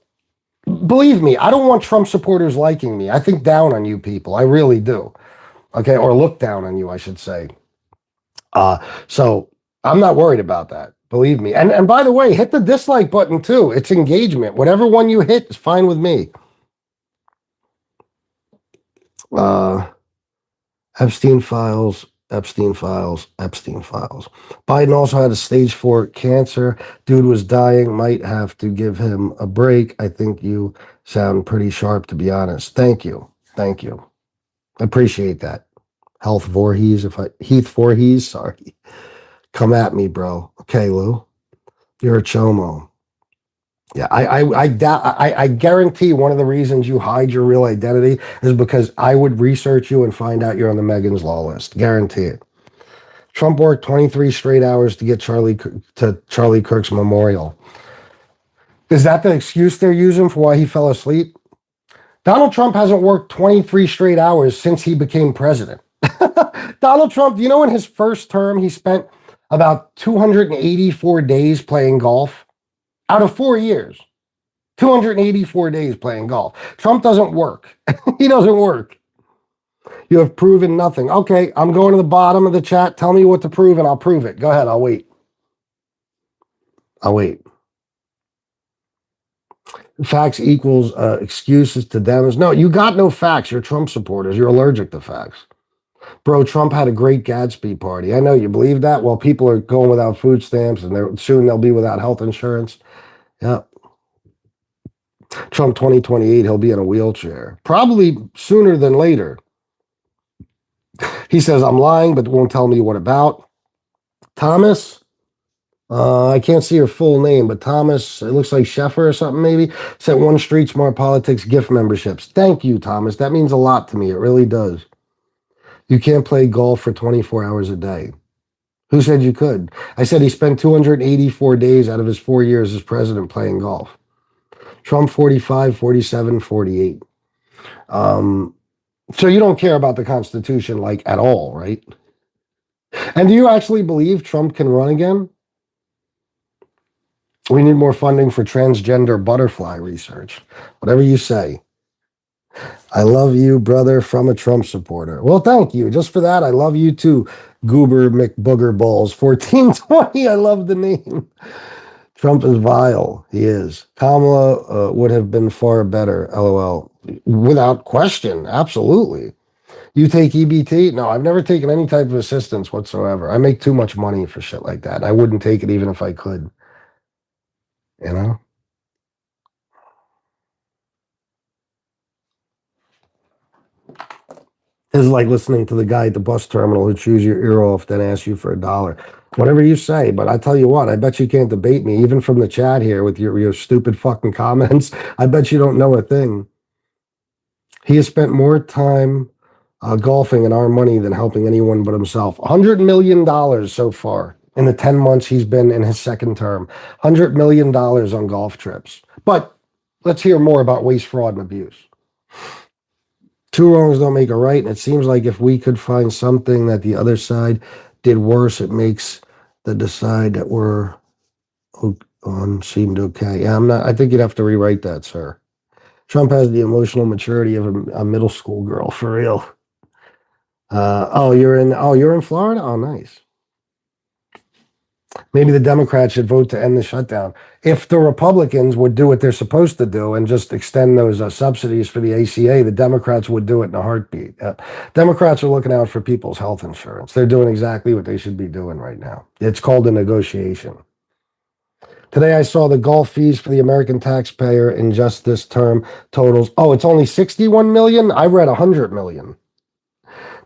believe me, I don't want Trump supporters liking me. I think down on you people. I really do. Okay? Or look down on you, I should say. So I'm not worried about that. Believe me. And by the way, hit the dislike button too. It's engagement. Whatever one you hit is fine with me. Epstein files. Biden also had a stage 4 cancer. Dude was dying. Might have to give him a break. I think you sound pretty sharp, to be honest. Thank you. I appreciate that. Heath Voorhees, sorry. Come at me, bro. Okay, Lou. You're a chomo. Yeah, I guarantee one of the reasons you hide your real identity is because I would research you and find out you're on the Megan's Law list. Guarantee it. Trump worked 23 straight hours to get Charlie Kirk's memorial. Is that the excuse they're using for why he fell asleep? Donald Trump hasn't worked 23 straight hours since he became president. Donald Trump, you know, in his first term, he spent about 284 days playing golf. Out of 4 years, 284 days playing golf. Trump doesn't work. He doesn't work. You have proven nothing. Okay, I'm going to the bottom of the chat. Tell me what to prove and I'll prove it. Go ahead, I'll wait. Facts equals excuses to them. No, you got no facts. You're Trump supporters. You're allergic to facts. Bro, Trump had a great Gatsby party. I know you believe that. Well, people are going without food stamps and soon they'll be without health insurance. Yeah. Trump 2028, he'll be in a wheelchair. Probably sooner than later. He says, I'm lying, but won't tell me what about. Thomas, I can't see your full name, but Thomas, it looks like Sheffer or something maybe, sent one Street Smart Politics gift memberships. Thank you, Thomas. That means a lot to me. It really does. You can't play golf for 24 hours a day. Who said you could? I said he spent 284 days out of his 4 years as president playing golf. Trump 45, 47, 48. So you don't care about the Constitution like at all, right? And do you actually believe Trump can run again? We need more funding for transgender butterfly research. Whatever you say. I love you, brother, from a Trump supporter. Well, thank you. Just for that, I love you too, Goober McBooger Balls 1420. I love the name. Trump is vile. He is. Kamala would have been far better. LOL. Without question. Absolutely. You take EBT? No, I've never taken any type of assistance whatsoever. I make too much money for shit like that. I wouldn't take it even if I could. You know? It's like listening to the guy at the bus terminal who chews your ear off, then asks you for $1. Whatever you say, but I tell you what, I bet you can't debate me, even from the chat here with your stupid fucking comments. I bet you don't know a thing. He has spent more time golfing and our money than helping anyone but himself. $100 million so far in the 10 months he's been in his second term. $100 million on golf trips. But let's hear more about waste, fraud, and abuse. Two wrongs don't make a right, and it seems like if we could find something that the other side did worse, it makes the decide that we're on seemed okay. Yeah, I think you'd have to rewrite that, sir. Trump has the emotional maturity of a middle school girl, for real. You're in Florida? Oh, nice. Maybe the Democrats should vote to end the shutdown. If the Republicans would do what they're supposed to do and just extend those subsidies for the ACA, the Democrats would do it in a heartbeat. Democrats are looking out for people's health insurance. They're doing exactly what they should be doing right now. It's called a negotiation. Today I saw the Gulf fees for the American taxpayer in just this term totals. Oh, it's only 61 million? I read 100 million.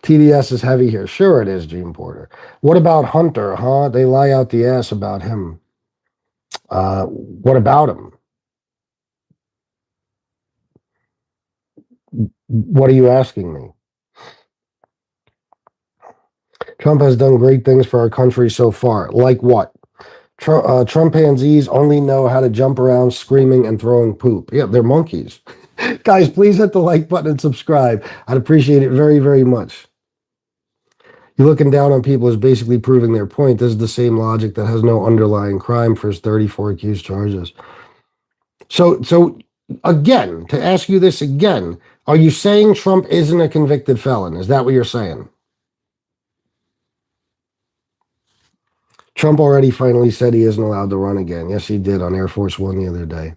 TDS is heavy here. Sure it is, Gene Porter. What about Hunter, huh? They lie out the ass about him. What about him? What are you asking me? Trump has done great things for our country so far. Like what? Trumpanzees only know how to jump around screaming and throwing poop. Yeah, they're monkeys. Guys, please hit the like button and subscribe. I'd appreciate it very, very much. You're looking down on people is basically proving their point. This is the same logic that has no underlying crime for his 34 accused charges. So again, to ask you this again, are you saying Trump isn't a convicted felon? Is that what you're saying? Trump already finally said he isn't allowed to run again. Yes, he did on Air Force One the other day.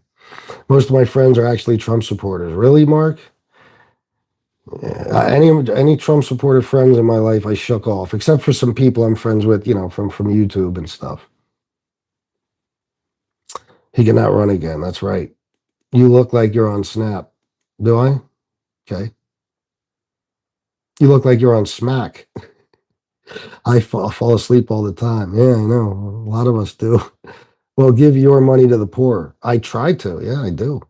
Most of my friends are actually Trump supporters. Really, Mark? Yeah, any Trump supporter friends in my life I shook off, except for some people I'm friends with, from YouTube and stuff. He cannot run again. That's right. You look like you're on Snap. Do I? Okay. You look like you're on Smack. I fall asleep all the time. Yeah, I know. A lot of us do. Well, give your money to the poor. I try to. Yeah, I do.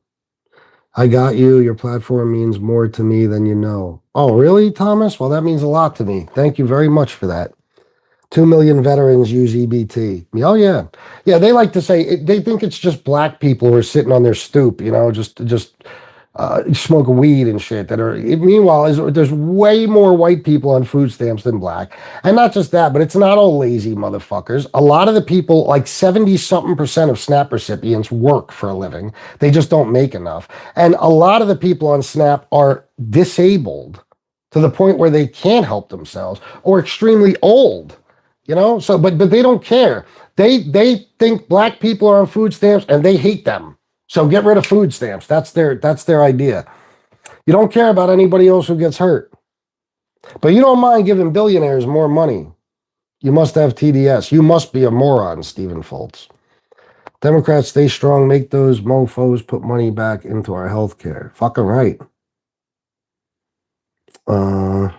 I got you. Your platform means more to me than you know. Oh, really, Thomas? Well, that means a lot to me. Thank you very much for that. 2 million veterans use EBT. Oh, yeah. Yeah, they like to say, they think it's just black people who are sitting on their stoop, just smoke weed and shit. Meanwhile, there's way more white people on food stamps than black. And not just that, but it's not all lazy motherfuckers. A lot of the people, like 70-something% of SNAP recipients work for a living. They just don't make enough. And a lot of the people on SNAP are disabled to the point where they can't help themselves or extremely old. But they don't care. They think black people are on food stamps and they hate them. So get rid of food stamps. That's their idea. You don't care about anybody else who gets hurt. But you don't mind giving billionaires more money. You must have TDS. You must be a moron, Stephen Foltz. Democrats, stay strong. Make those mofos put money back into our health care. Fucking right. I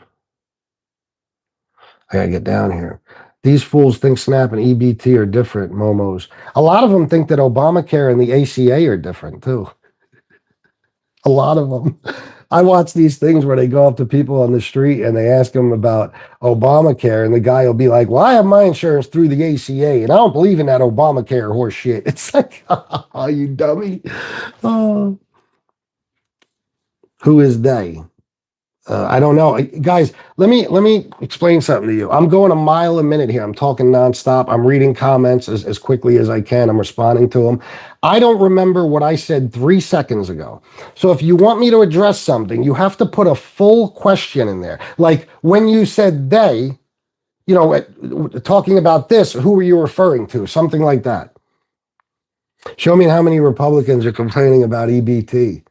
gotta get down here. These fools think SNAP and EBT are different, momos. A lot of them think that Obamacare and the ACA are different, too. A lot of them. I watch these things where they go up to people on the street and they ask them about Obamacare, and the guy will be like, well, I have my insurance through the ACA, and I don't believe in that Obamacare horse shit. It's like, oh, you dummy. Oh. Who is they? I don't know. Guys, let me explain something to you. I'm going a mile a minute here. I'm talking nonstop. I'm reading comments as quickly as I can. I'm responding to them. I don't remember what I said 3 seconds ago. So if you want me to address something, you have to put a full question in there. Like when you said they, talking about this, who were you referring to? Something like that. Show me how many Republicans are complaining about EBT.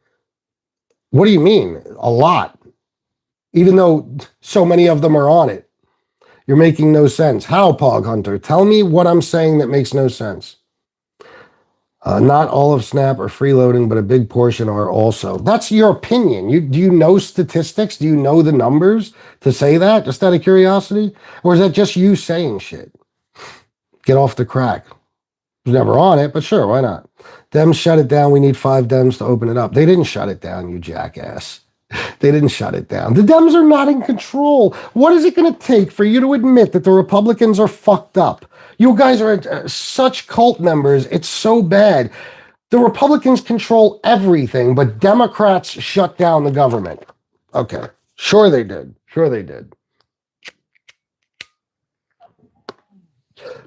What do you mean? A lot. Even though so many of them are on it. You're making no sense. How, Pog Hunter? Tell me what I'm saying that makes no sense. Not all of SNAP are freeloading, but a big portion are also. That's your opinion. Do you know statistics? Do you know the numbers to say that? Just out of curiosity? Or is that just you saying shit? Get off the crack. Was never on it, but sure, why not? Dems shut it down. We need 5 Dems to open it up. They didn't shut it down, you jackass. They didn't shut it down. The Dems are not in control. What is it going to take for you to admit that the Republicans are fucked up? You guys are such cult members. It's so bad. The Republicans control everything, but Democrats shut down the government. Okay. Sure they did. Sure they did.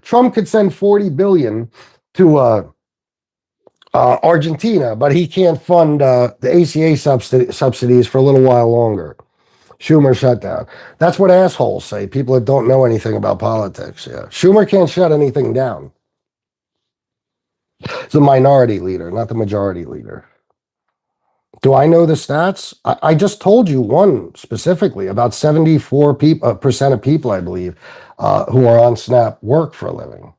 Trump could send $40 billion to Argentina, but he can't fund the ACA subsidies for a little while longer. Schumer shut down. That's what assholes say, people that don't know anything about politics. Yeah, Schumer can't shut anything down. He's the minority leader, not the majority leader. Do I know the stats? I just told you one specifically. About 74% of people, I believe, who are on SNAP work for a living.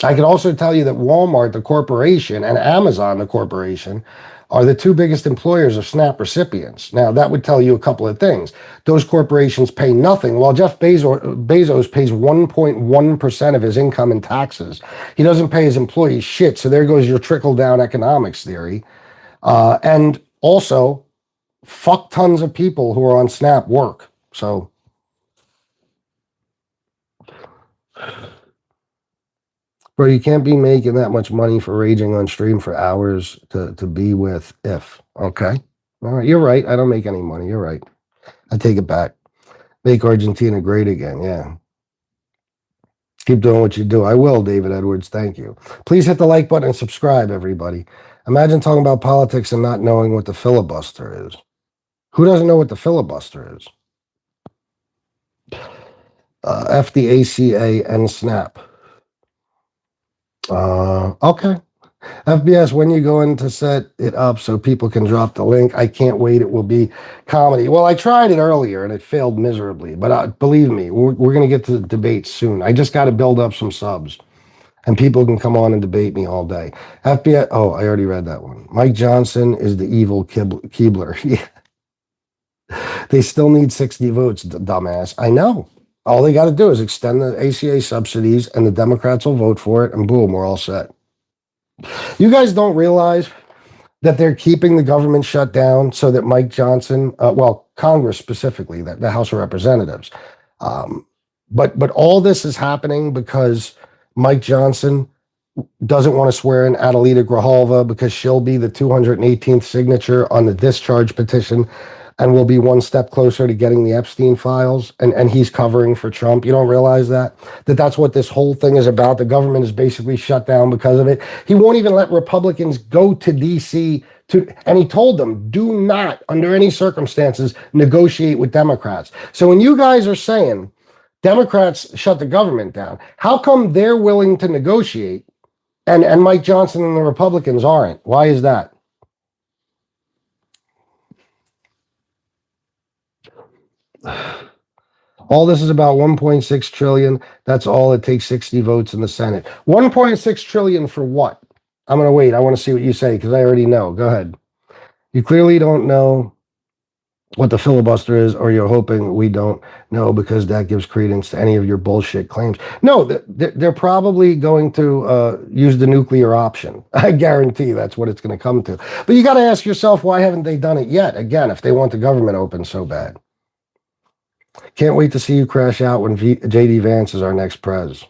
I can also tell you that Walmart, the corporation, and Amazon, the corporation, are the two biggest employers of SNAP recipients. Now, that would tell you a couple of things. Those corporations pay nothing, while Jeff Bezos pays 1.1% of his income in taxes. He doesn't pay his employees shit, so there goes your trickle-down economics theory. And also, fuck tons of people who are on SNAP work. So, bro, you can't be making that much money for raging on stream for hours to be with if. Okay. All right. You're right. I don't make any money. You're right. I take it back. Make Argentina great again. Yeah. Keep doing what you do. I will, David Edwards. Thank you. Please hit the like button and subscribe, everybody. Imagine talking about politics and not knowing what the filibuster is. Who doesn't know what the filibuster is? FDACA and SNAP. Okay. FBS, when you go in to set it up so people can drop the link, I can't wait. It will be comedy. Well, I tried it earlier and it failed miserably, but believe me, we're going to get to the debate soon. I just got to build up some subs and people can come on and debate me all day. FBS, oh, I already read that one. Mike Johnson is the evil Keebler. Yeah. They still need 60 votes, dumbass. I know. All they got to do is extend the ACA subsidies and the Democrats will vote for it and boom, we're all set. You guys don't realize that they're keeping the government shut down so that Mike Johnson, well, Congress specifically, the House of Representatives. But all this is happening because Mike Johnson doesn't want to swear in Adelita Grijalva because she'll be the 218th signature on the discharge petition and will be one step closer to getting the Epstein files, and he's covering for Trump. You don't realize that's what this whole thing is about. The government is basically shut down because of it. He won't even let Republicans go to D.C. and he told them, do not, under any circumstances, negotiate with Democrats. So when you guys are saying Democrats shut the government down, how come they're willing to negotiate and Mike Johnson and the Republicans aren't? Why is that? All this is about 1.6 trillion. That's all it takes 60 votes in the Senate. 1.6 trillion for what? I'm going to wait. I want to see what you say because I already know. Go ahead. You clearly don't know what the filibuster is, or you're hoping we don't know because that gives credence to any of your bullshit claims. No, they're probably going to use the nuclear option. I guarantee that's what it's going to come to. But you got to ask yourself, why haven't they done it yet? Again, if they want the government open so bad. Can't wait to see you crash out when J.D. Vance is our next prez.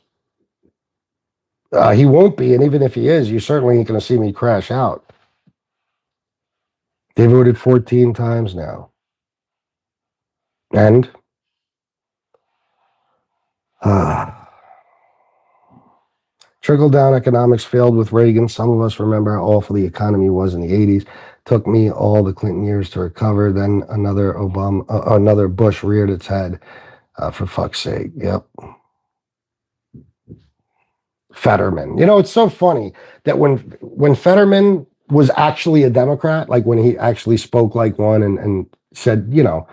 He won't be, and even if he is, you certainly ain't going to see me crash out. They voted 14 times now. And? Trickle-down economics failed with Reagan. Some of us remember how awful the economy was in the 80s. Took me all the Clinton years to recover. Then another Bush reared its head. For fuck's sake. Yep. Fetterman. You know, it's so funny that when Fetterman was actually a Democrat, like when he actually spoke like one and said, you know,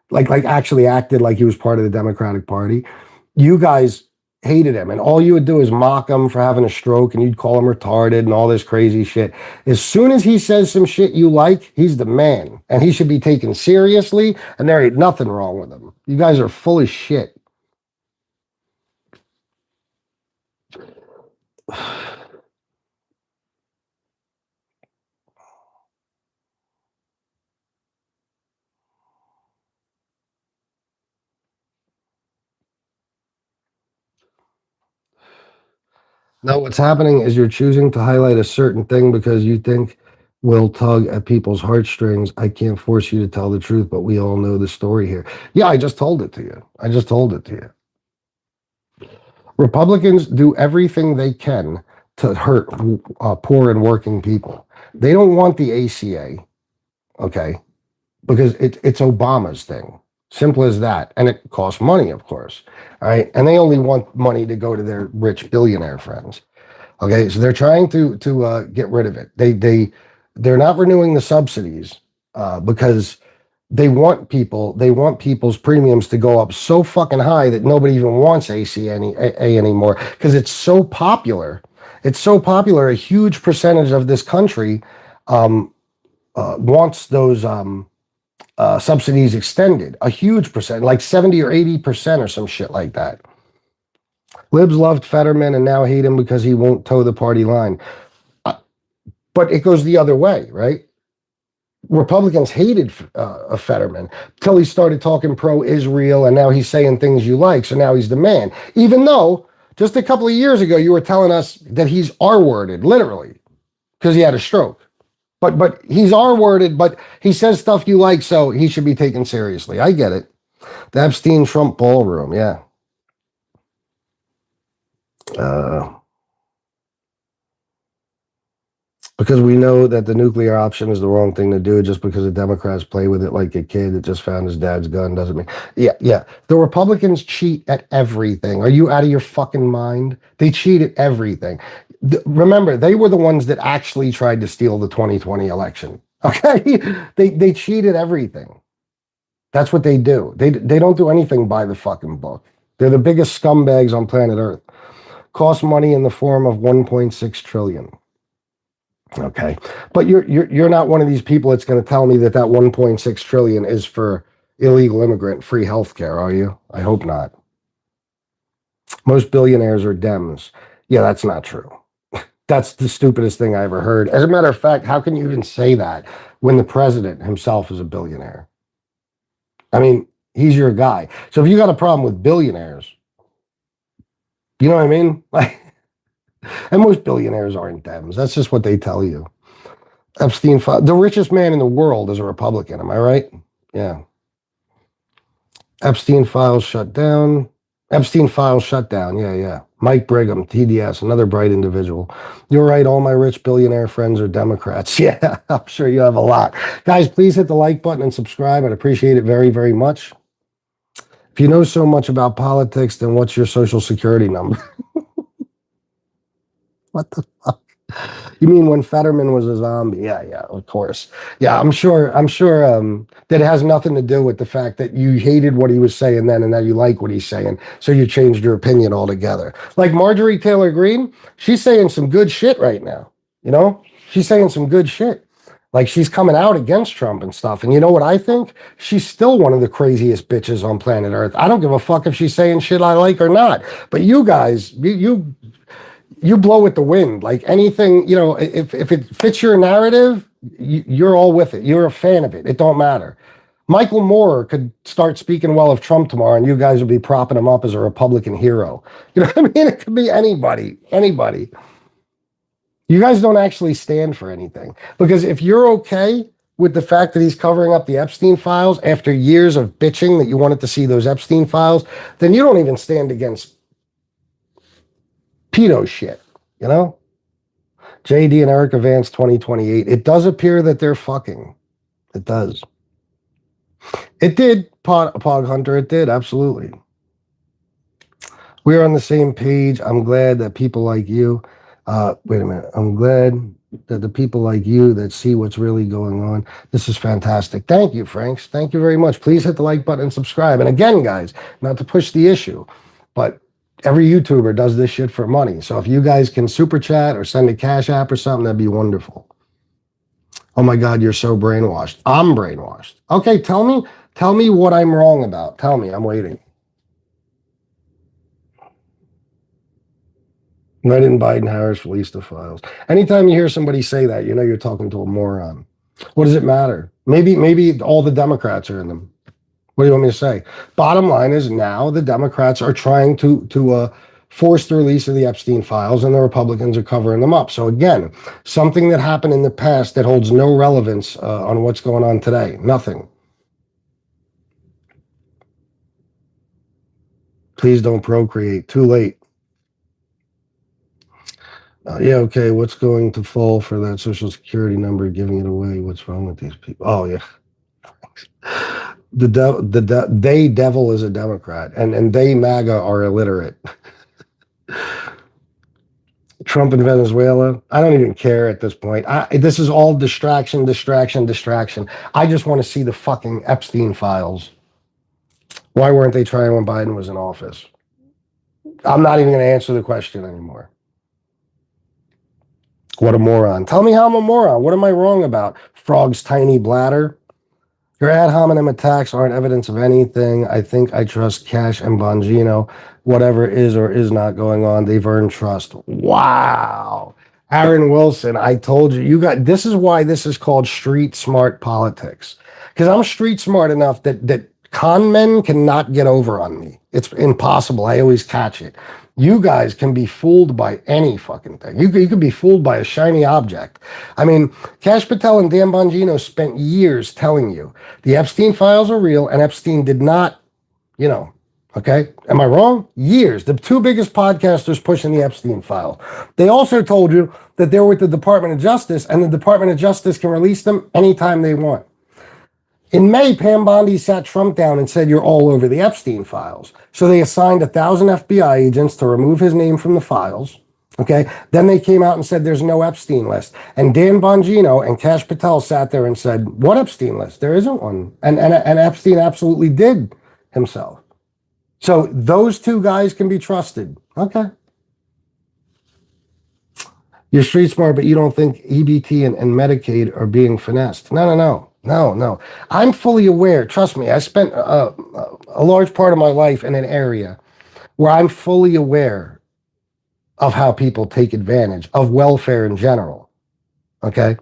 like actually acted like he was part of the Democratic Party, you guys hated him, and all you would do is mock him for having a stroke, and you'd call him retarded and all this crazy shit. As soon as he says some shit you like, he's the man, and he should be taken seriously, and there ain't nothing wrong with him. You guys are full of shit. No, what's happening is you're choosing to highlight a certain thing because you think will tug at people's heartstrings. I can't force you to tell the truth, but we all know the story here. Yeah, I just told it to you. Republicans do everything they can to hurt poor and working people. They don't want the ACA, okay, because it's Obama's thing. Simple as that. And it costs money, of course. All right. And they only want money to go to their rich billionaire friends. Okay. So they're trying to get rid of it. They're not renewing the subsidies because they want people's premiums to go up so fucking high that nobody even wants ACA anymore because it's so popular It's so popular. A huge percentage of this country wants those subsidies extended. A huge percent, like 70 or 80% or some shit like that. Libs loved Fetterman and now hate him because he won't toe the party line. But it goes the other way, right? Republicans hated Fetterman till he started talking pro-Israel, and now he's saying things you like, so now he's the man. Even though just a couple of years ago you were telling us that he's R-worded, literally, because he had a stroke. But he's R-worded, but he says stuff you like, so he should be taken seriously. I get it. The Epstein-Trump ballroom, yeah. Because we know that the nuclear option is the wrong thing to do. Just because the Democrats play with it like a kid that just found his dad's gun doesn't mean... Yeah. The Republicans cheat at everything. Are you out of your fucking mind? They cheat at everything. Remember, they were the ones that actually tried to steal the 2020 election. Okay? They cheat at everything. That's what they do. They don't do anything by the fucking book. They're the biggest scumbags on planet Earth. Cost money in the form of 1.6 trillion. Okay, but you're not one of these people that's going to tell me that 1.6 trillion is for illegal immigrant free health care, are you? I hope not. Most billionaires are Dems. Yeah, that's not true. That's the stupidest thing I ever heard. As a matter of fact, how can you even say that when the president himself is a billionaire? I mean, he's your guy. So if you got a problem with billionaires, you know what I mean? Like, and most billionaires aren't Dems. That's just what they tell you. Epstein, the richest man in the world is a Republican. Am I right? Yeah. Epstein files shut down. Yeah. Mike Brigham, TDS, another bright individual. You're right. All my rich billionaire friends are Democrats. Yeah, I'm sure you have a lot. Guys, please hit the like button and subscribe. I'd appreciate it very, very much. If you know so much about politics, then what's your social security number? What the fuck? You mean when Fetterman was a zombie? Yeah, of course. Yeah, I'm sure that it has nothing to do with the fact that you hated what he was saying then and now you like what he's saying, so you changed your opinion altogether. Like Marjorie Taylor Greene, she's saying some good shit right now. You know? She's saying some good shit. Like, she's coming out against Trump and stuff. And you know what I think? She's still one of the craziest bitches on planet Earth. I don't give a fuck if she's saying shit I like or not. But you guys, you blow with the wind. Like anything, you know, if it fits your narrative, you're all with it. You're a fan of it. It don't matter. Michael Moore could start speaking well of Trump tomorrow, and you guys would be propping him up as a Republican hero. You know what I mean? It could be anybody. You guys don't actually stand for anything. Because if you're okay with the fact that he's covering up the Epstein files after years of bitching that you wanted to see those Epstein files, then you don't even stand against pedo shit, you know? JD and Erica Vance 2028. It does appear that they're fucking. It does. It did, Pog Hunter. It did, absolutely. We're on the same page. I'm glad that people like you, wait a minute. I'm glad that the people like you that see what's really going on. This is fantastic. Thank you, Franks. Thank you very much. Please hit the like button and subscribe. And again, guys, not to push the issue, but every YouTuber does this shit for money. So if you guys can super chat or send a Cash App or something, that'd be wonderful. Oh my God, you're so brainwashed. I'm brainwashed. Okay, tell me what I'm wrong about. Tell me, I'm waiting. Why didn't Biden-Harris release the files? Anytime you hear somebody say that, you know you're talking to a moron. What does it matter? Maybe all the Democrats are in them. What do you want me to say? Bottom line is now the Democrats are trying to force the release of the Epstein files, and the Republicans are covering them up. So again, something that happened in the past that holds no relevance on what's going on today. Nothing. Please don't procreate. Too late. Yeah, okay. What's going to fall for that social security number, giving it away? What's wrong with these people? Oh, yeah. They devil is a Democrat, and they MAGA are illiterate. Trump in Venezuela, I don't even care at this point. This is all distraction. I just want to see the fucking Epstein files. Why weren't they trying when Biden was in office? I'm not even going to answer the question anymore. What a moron. Tell me how I'm a moron. What am I wrong about? Frog's tiny bladder. Your ad hominem attacks aren't evidence of anything. I think I trust Cash and Bongino. Whatever is or is not going on, they've earned trust. Wow. Aaron Wilson, I told you, this is why this is called street smart politics. Because I'm street smart enough that con men cannot get over on me. It's impossible. I always catch it. You guys can be fooled by any fucking thing. You could be fooled by a shiny object. I mean, Cash Patel and Dan Bongino spent years telling you the Epstein files are real and Epstein did not, okay? Am I wrong? Years. The two biggest podcasters pushing the Epstein file. They also told you that they're with the Department of Justice and the Department of Justice can release them anytime they want. In May, Pam Bondi sat Trump down and said, you're all over the Epstein files. So they assigned 1,000 FBI agents to remove his name from the files. Okay. Then they came out and said, there's no Epstein list. And Dan Bongino and Cash Patel sat there and said, what Epstein list? There isn't one. And Epstein absolutely did himself. So those two guys can be trusted. Okay. You're street smart, but you don't think EBT and Medicaid are being finessed. No. I'm fully aware. Trust me, I spent a large part of my life in an area where I'm fully aware of how people take advantage of welfare in general. Okay?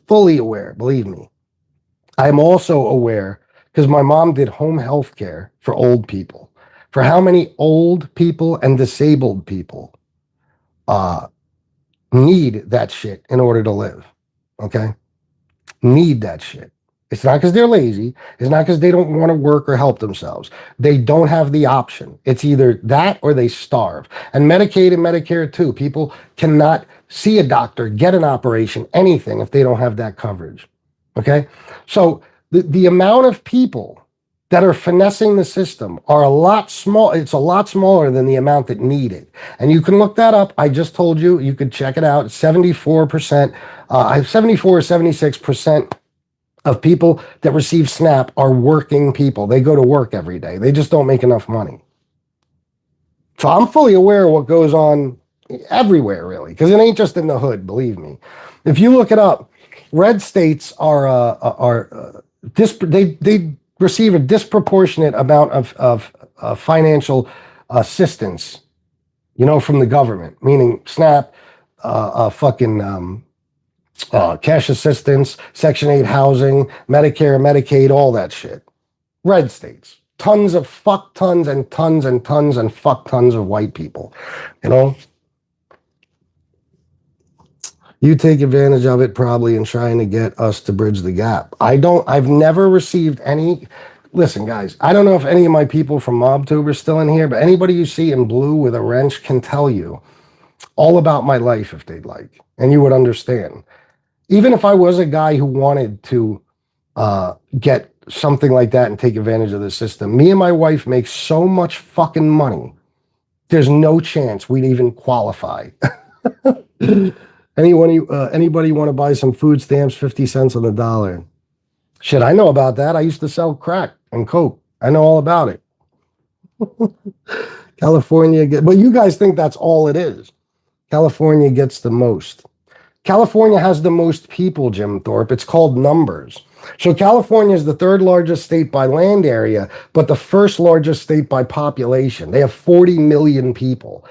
Fully aware, believe me. I'm also aware because my mom did home health care for old people. For how many old people and disabled people need that shit in order to live. Okay? Need that shit. It's not because they're lazy. It's not because they don't want to work or help themselves. They don't have the option. It's either that or they starve. And Medicaid and Medicare too. People cannot see a doctor, get an operation, anything if they don't have that coverage. Okay? So the amount of people that are finessing the system are a lot small. It's a lot smaller than the amount that need it. And you can look that up. I just told you, you could check it out. 74%, 74 or 76% of people that receive SNAP are working people. They go to work every day. They just don't make enough money. So I'm fully aware of what goes on everywhere, really, because it ain't just in the hood, believe me. If you look it up, red states they receive a disproportionate amount of financial assistance, from the government, meaning SNAP, cash assistance, Section 8 housing, Medicare, Medicaid, all that shit. Red states. Tons of fuck tons and tons and tons and fuck tons of white people. You take advantage of it probably in trying to get us to bridge the gap. I've never received any. Listen, guys, I don't know if any of my people from MobTube are still in here, but anybody you see in blue with a wrench can tell you all about my life if they'd like, and you would understand. Even if I was a guy who wanted to get something like that and take advantage of the system, me and my wife make so much fucking money, there's no chance we'd even qualify. Anybody want to buy some food stamps, 50 cents on the dollar? Shit, I know about that. I used to sell crack and coke. I know all about it. California, but you guys think that's all it is. California gets the most. California has the most people, Jim Thorpe. It's called numbers. So California is the third largest state by land area, but the first largest state by population. They have 40 million people.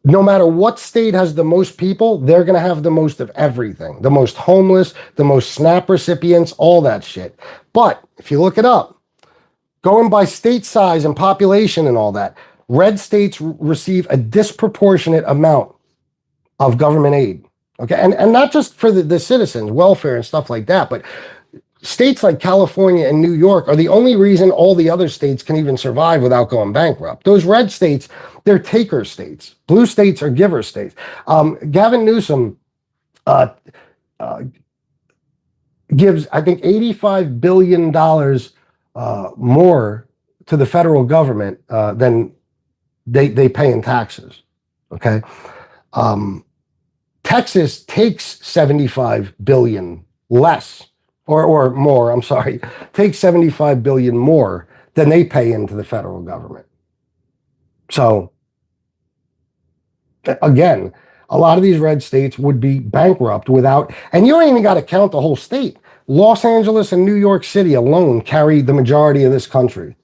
No matter what state has the most people, they're going to have the most of everything. The most homeless, the most SNAP recipients, all that shit. But if you look it up, going by state size and population and all that, red states receive a disproportionate amount of government aid. Okay, and not just for the citizens, welfare and stuff like that, but states like California and New York are the only reason all the other states can even survive without going bankrupt. Those red states, they're taker states. Blue states are giver states. Gavin Newsom gives, I think, $85 billion more to the federal government than they pay in taxes. Okay. Texas takes 75 billion less or more, I'm sorry, takes 75 billion more than they pay into the federal government. So again, A lot of these red states would be bankrupt without, and you don't even got to count the whole state. Los Angeles and New York City alone carry the majority of this country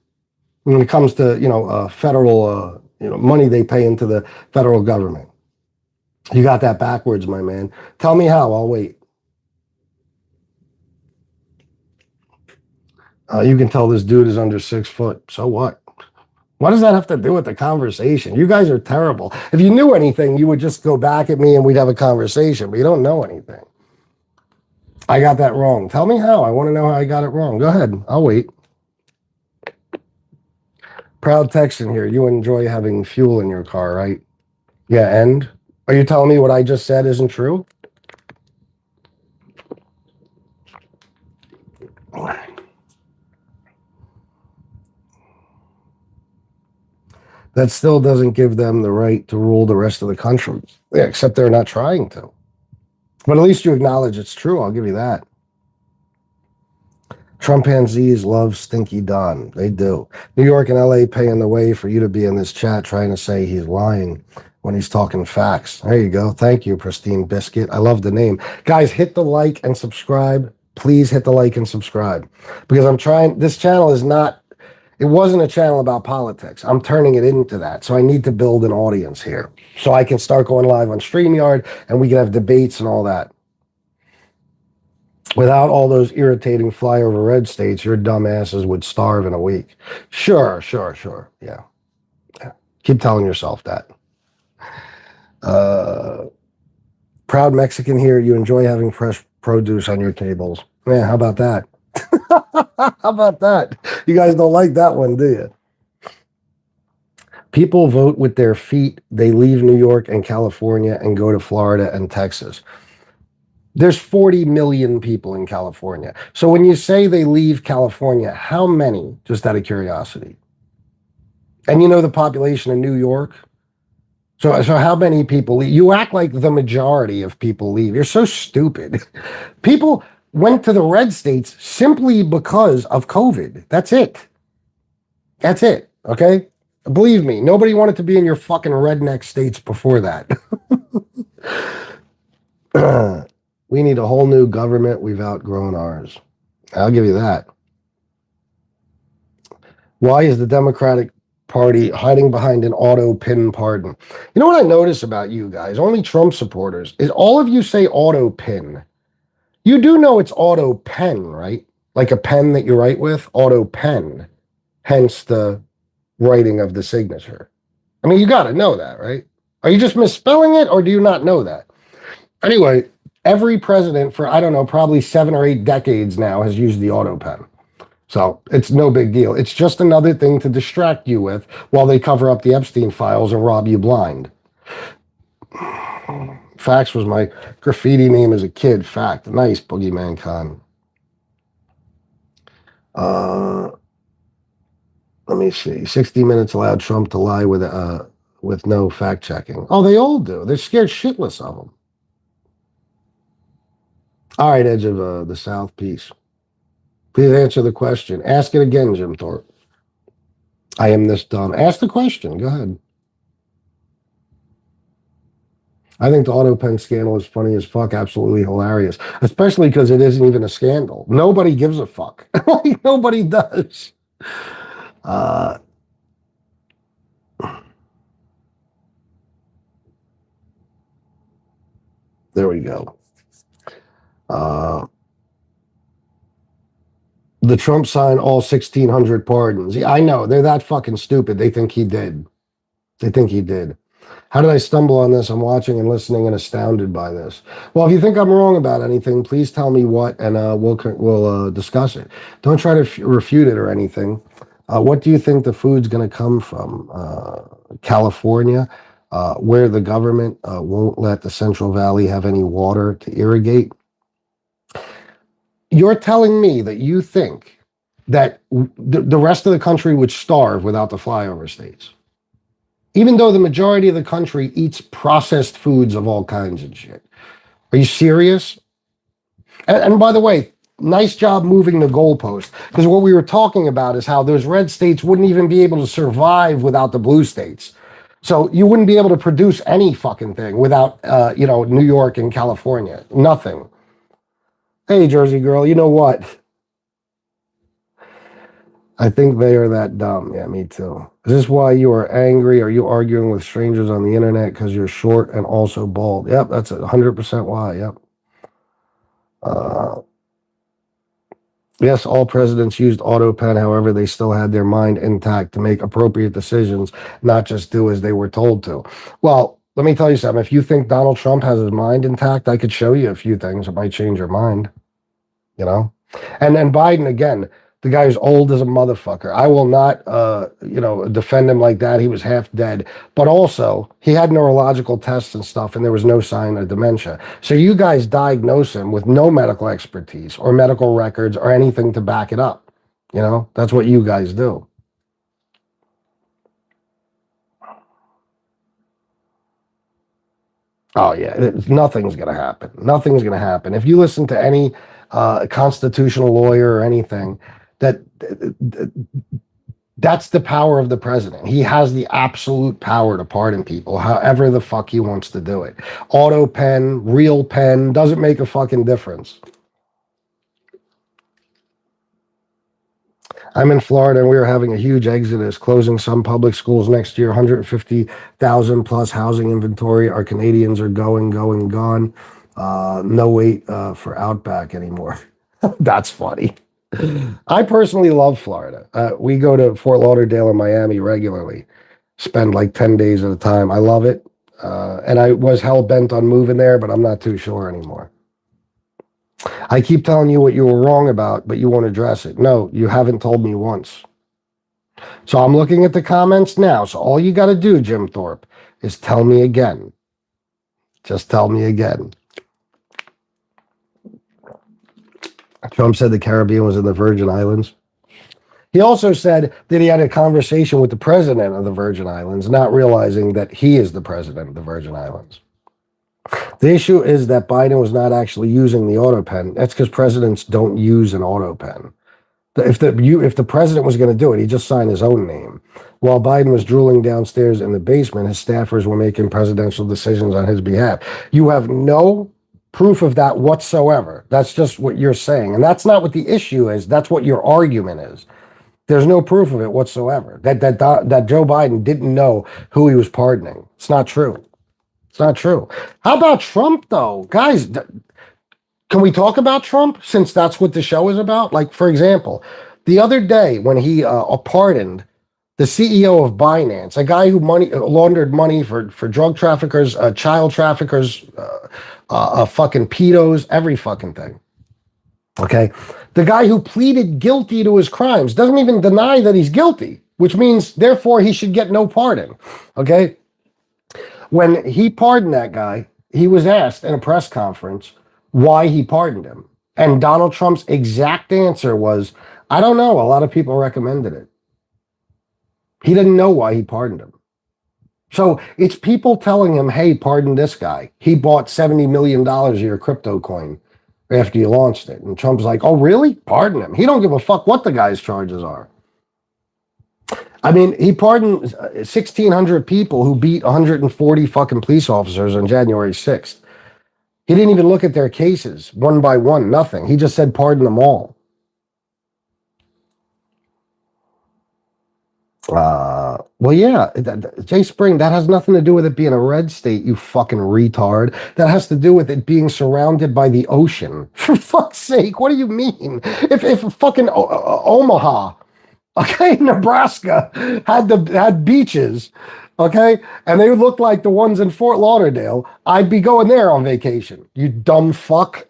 when it comes to, federal, money they pay into the federal government. You got that backwards, my man. Tell me how. I'll wait. You can tell this dude is under 6 foot. So what? What does that have to do with the conversation? You guys are terrible. If you knew anything, you would just go back at me and we'd have a conversation, but you don't know anything. I got that wrong. Tell me how. I want to know how I got it wrong. Go ahead. I'll wait. Proud Texan here. You enjoy having fuel in your car, right? Yeah, and? Are you telling me what I just said isn't true? That still doesn't give them the right to rule the rest of the country. Yeah, except they're not trying to. But at least you acknowledge it's true. I'll give you that. Trumpanzees love Stinky Don. They do. New York and LA paying the way for you to be in this chat trying to say he's lying when he's talking facts. There you go. Thank you, Pristine Biscuit. I love the name. Guys, hit the like and subscribe. Please hit the like and subscribe. Because I'm trying, this channel is not, it wasn't a channel about politics. I'm turning it into that. So I need to build an audience here. So I can start going live on StreamYard and we can have debates and all that. Without all those irritating flyover red states, your dumbasses would starve in a week. Sure. Yeah. Keep telling yourself that. Proud Mexican here. You enjoy having fresh produce on your tables. Yeah, how about that? How about that? You guys don't like that one, do you? People vote with their feet. They leave New York and California and go to Florida and Texas. There's 40 million people in California. So when you say they leave California, how many, just out of curiosity? And you know the population in New York? So how many people leave? You act like the majority of people leave. You're so stupid. People went to the red states simply because of COVID. That's it. That's it. Okay? Believe me, nobody wanted to be in your fucking redneck states before that. We need a whole new government. We've outgrown ours. I'll give you that. Why is the Democratic Party hiding behind an auto pin pardon? You know what I notice about you guys, only Trump supporters, is all of you say auto pin. You do know it's auto pen, right? Like a pen that you write with, auto pen. Hence the writing of the signature. I mean, you got to know that, right? Are you just misspelling it or do you not know that? Anyway, every president for, I don't know, probably 7 or 8 decades now has used the auto pen. So it's no big deal. It's just another thing to distract you with while they cover up the Epstein files and rob you blind. Fax was my graffiti name as a kid. Fact. Nice, Boogeyman Khan. Let me see. 60 Minutes allowed Trump to lie with no fact checking. Oh, they all do. They're scared shitless of him. All right, Edge of the South. Peace. Please answer the question. Ask it again, Jim Thorpe. I am this dumb. Ask the question. Go ahead. I think the auto pen scandal is funny as fuck. Absolutely hilarious. Especially because it isn't even a scandal. Nobody gives a fuck. Like, nobody does. There we go. The Trump signed all 1,600 pardons. Yeah, I know. They're that fucking stupid. They think he did. They think he did. How did I stumble on this? I'm watching and listening and astounded by this. Well, if you think I'm wrong about anything, please tell me what, and we'll discuss it. Don't try to refute it or anything. What do you think the food's going to come from? California, where the government won't let the Central Valley have any water to irrigate? You're telling me that you think that the rest of the country would starve without the flyover states, even though the majority of the country eats processed foods of all kinds and shit. Are you serious? And by the way, nice job moving the goalpost, because what we were talking about is how those red states wouldn't even be able to survive without the blue states. So you wouldn't be able to produce any fucking thing without, New York and California. Nothing. Hey, Jersey girl, you know what? I think they are that dumb. Yeah, me too. Is this why you are angry? Are you arguing with strangers on the internet because you're short and also bald? Yep, that's 100% why. Yep. Yes, all presidents used AutoPen. However, they still had their mind intact to make appropriate decisions, not just do as they were told to. Well, let me tell you something. If you think Donald Trump has his mind intact, I could show you a few things that might change your mind. And then Biden, again, the guy's old as a motherfucker. I will not, defend him like that. He was half dead. But also, he had neurological tests and stuff, and there was no sign of dementia. So you guys diagnose him with no medical expertise or medical records or anything to back it up. That's what you guys do. Oh, yeah. Nothing's going to happen. Nothing's going to happen. If you listen to any constitutional lawyer or anything, that's the power of the president. He has the absolute power to pardon people however the fuck he wants to do it. Auto pen, real pen, doesn't make a fucking difference. I'm in Florida and we are having a huge exodus, closing some public schools next year, 150,000 plus housing inventory. Our Canadians are going, gone. No wait for Outback anymore. That's funny. I personally love Florida. We go to Fort Lauderdale and Miami regularly, spend like 10 days at a time. I love it. And I was hell bent on moving there, but I'm not too sure anymore. I keep telling you what you were wrong about, but you won't address it. No, you haven't told me once. So I'm looking at the comments now. So all you got to do, Jim Thorpe, is tell me again. Just tell me again. Trump said the Caribbean was in the Virgin Islands. He also said that he had a conversation with the president of the Virgin Islands, not realizing that he is the president of the Virgin Islands. The issue is that Biden was not actually using the auto pen. That's because presidents don't use an auto pen. If the president was going to do it, he'd just sign his own name. While Biden was drooling downstairs in the basement, his staffers were making presidential decisions on his behalf. You have no proof of that whatsoever. That's just what you're saying. And that's not what the issue is. That's what your argument is. There's no proof of it whatsoever. That Joe Biden didn't know who he was pardoning. It's not true. It's not true. How about Trump, though? Guys, can we talk about Trump since that's what the show is about? Like, for example, the other day when he pardoned the CEO of Binance, a guy who laundered money for drug traffickers, child traffickers, fucking pedos, every fucking thing. Okay? The guy who pleaded guilty to his crimes doesn't even deny that he's guilty, which means, therefore, he should get no pardon. Okay? When he pardoned that guy, he was asked in a press conference why he pardoned him. And Donald Trump's exact answer was, I don't know. A lot of people recommended it. He didn't know why he pardoned him. So it's people telling him, hey, pardon this guy. He bought $70 million of your crypto coin after you launched it. And Trump's like, oh, really? Pardon him. He don't give a fuck what the guy's charges are. I mean, he pardoned 1,600 people who beat 140 fucking police officers on January 6th. He didn't even look at their cases one by one, nothing. He just said pardon them all. Well, yeah, Jay Spring, that has nothing to do with it being a red state, you fucking retard. That has to do with it being surrounded by the ocean. For fuck's sake, what do you mean? If fucking Omaha, okay, Nebraska had beaches, okay, and they looked like the ones in Fort Lauderdale, I'd be going there on vacation. You dumb fuck.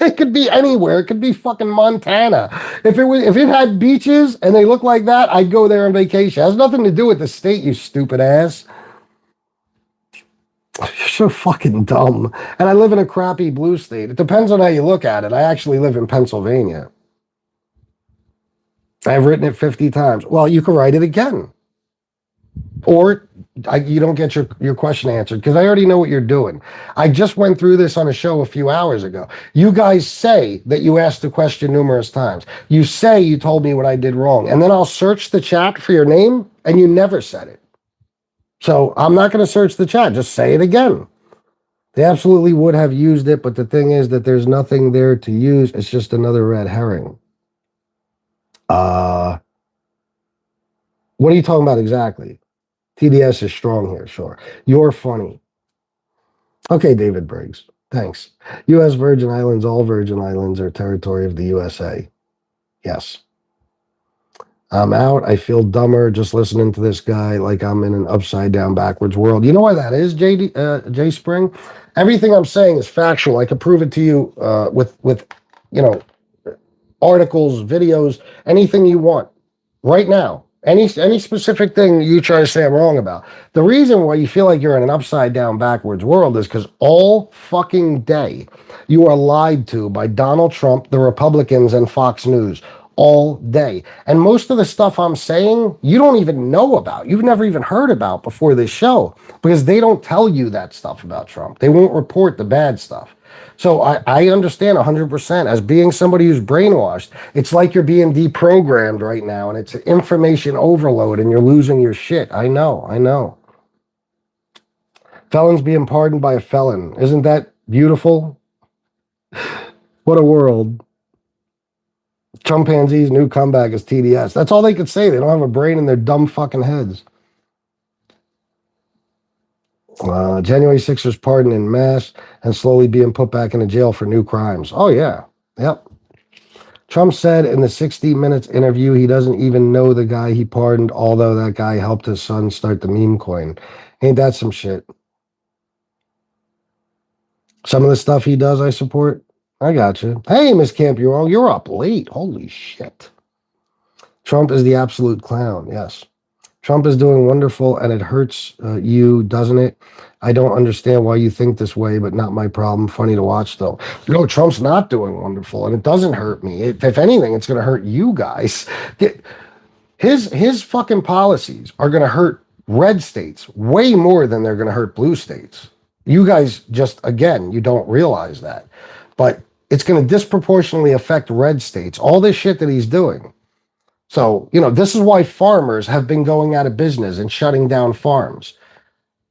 It could be anywhere. It could be fucking Montana. If it had beaches and they look like that, I'd go there on vacation. It has nothing to do with the state, you stupid ass. You're so fucking dumb. And I live in a crappy blue state. It depends on how you look at it. I actually live in Pennsylvania. I've written it 50 times. Well, you can write it again. Or you don't get your question answered because I already know what you're doing. I just went through this on a show a few hours ago. You guys say that you asked the question numerous times. You say you told me what I did wrong. And then I'll search the chat for your name and you never said it. So I'm not going to search the chat. Just say it again. They absolutely would have used it, but the thing is that there's nothing there to use. It's just another red herring. What are you talking about exactly? TDS is strong here, sure. You're funny. Okay, David Briggs. Thanks. U.S. Virgin Islands, all Virgin Islands are territory of the USA. Yes. I'm out. I feel dumber just listening to this guy like I'm in an upside down backwards world. You know why that is, Jay Spring? Everything I'm saying is factual. I could prove it to you with you know articles, videos, anything you want right now. Any specific thing you try to say I'm wrong about. The reason why you feel like you're in an upside down backwards world is because all fucking day you are lied to by Donald Trump, the Republicans, and Fox News all day. And most of the stuff I'm saying, you don't even know about. You've never even heard about before this show because they don't tell you that stuff about Trump. They won't report the bad stuff. So I understand 100% as being somebody who's brainwashed. It's like you're being deprogrammed right now and it's information overload and you're losing your shit. I know. Felons being pardoned by a felon. Isn't that beautiful? What a world. Chimpanzee's new comeback is TDS. That's all they could say. They don't have a brain in their dumb fucking heads. January 6ers pardoned in mass and slowly being put back into jail for new crimes. Oh, yeah. Yep. Trump said in the 60 Minutes interview he doesn't even know the guy he pardoned, although that guy helped his son start the meme coin. Ain't that some shit? Some of the stuff he does, I support. I got you. Hey, Miss Camp, you're up late. Holy shit. Trump is the absolute clown. Yes. Trump is doing wonderful, and it hurts you, doesn't it? I don't understand why you think this way, but not my problem. Funny to watch, though. No, Trump's not doing wonderful, and it doesn't hurt me. If anything, it's going to hurt you guys. His fucking policies are going to hurt red states way more than they're going to hurt blue states. You guys just, again, you don't realize that. But it's going to disproportionately affect red states. All this shit that he's doing. So, this is why farmers have been going out of business and shutting down farms.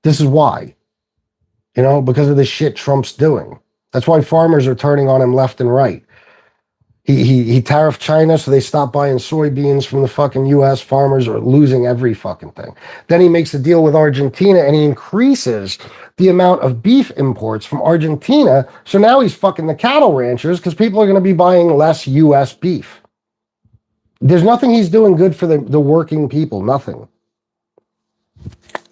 This is why. Because of the shit Trump's doing. That's why farmers are turning on him left and right. He tariffed China, so they stopped buying soybeans from the fucking U.S. Farmers are losing every fucking thing. Then he makes a deal with Argentina, and he increases the amount of beef imports from Argentina. So now he's fucking the cattle ranchers because people are going to be buying less U.S. beef. There's nothing he's doing good for the working people. Nothing.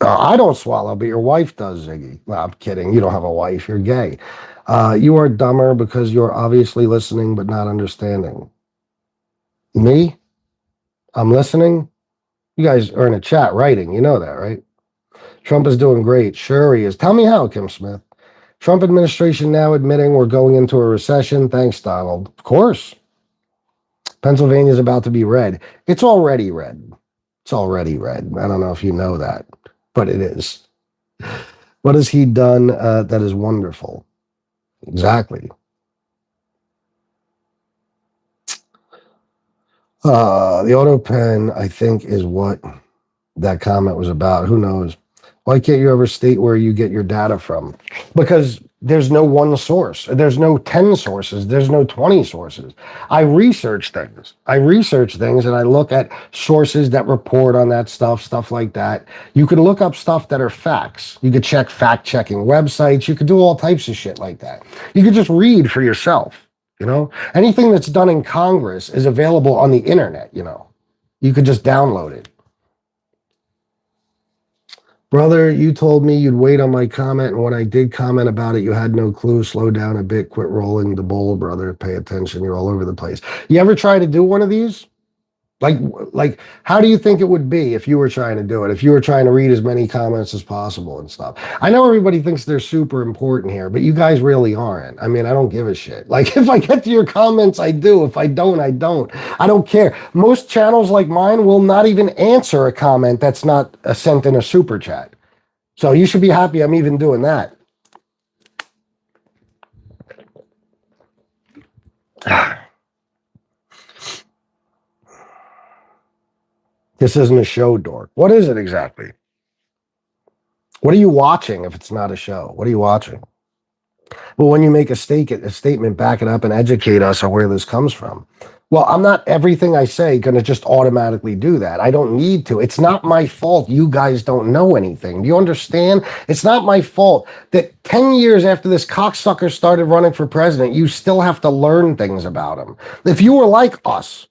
I don't swallow, but your wife does, Ziggy. Well, I'm kidding. You don't have a wife. You're gay. You are dumber because you're obviously listening but not understanding. Me? I'm listening? You guys are in a chat writing. You know that, right? Trump is doing great. Sure he is. Tell me how, Kim Smith. Trump administration now admitting we're going into a recession. Thanks, Donald. Of course. Pennsylvania is about to be red. It's already red. It's already red. I don't know if you know that, but it is. What has he done that is wonderful? Exactly. The auto pen, I think, is what that comment was about. Who knows? Why can't you ever state where you get your data from? Because there's no one source. There's no 10 sources. There's no 20 sources. I research things and I look at sources that report on that stuff like that. You can look up stuff that are facts. You could check fact-checking websites. You could do all types of shit like that. You could just read for yourself, Anything that's done in Congress is available on the internet, You could just download it. Brother, you told me you'd wait on my comment, and when I did comment about it, you had no clue. Slow down a bit. Quit rolling the bowl, brother. Pay attention. You're all over the place. You ever try to do one of these? Like, how do you think it would be if you were trying to do it? If you were trying to read as many comments as possible and stuff? I know everybody thinks they're super important here, but you guys really aren't. I mean, I don't give a shit. Like, if I get to your comments, I do. If I don't, I don't. I don't care. Most channels like mine will not even answer a comment that's not sent in a super chat. So you should be happy I'm even doing that. This isn't a show, dork. What is it exactly? What are you watching if it's not a show? What are you watching? Well, when you make a statement, back it up and educate us on where this comes from. Well, I'm not everything I say going to just automatically do that. I don't need to. It's not my fault you guys don't know anything. Do you understand? It's not my fault that 10 years after this cocksucker started running for president, you still have to learn things about him. If you were like us,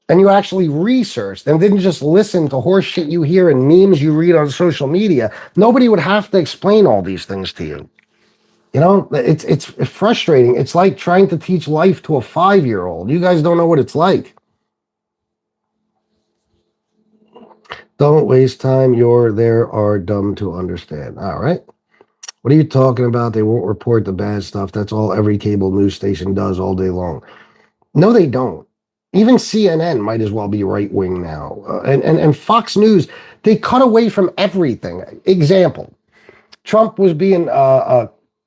and you actually researched and didn't just listen to horse shit you hear and memes you read on social media, nobody would have to explain all these things to you. You know, it's frustrating. It's like trying to teach life to a 5-year-old. You guys don't know what it's like. Don't waste time. You're there are dumb to understand. All right. What are you talking about? They won't report the bad stuff. That's all every cable news station does all day long. No, they don't. Even CNN might as well be right wing now. And Fox News, they cut away from everything. Example, Trump was being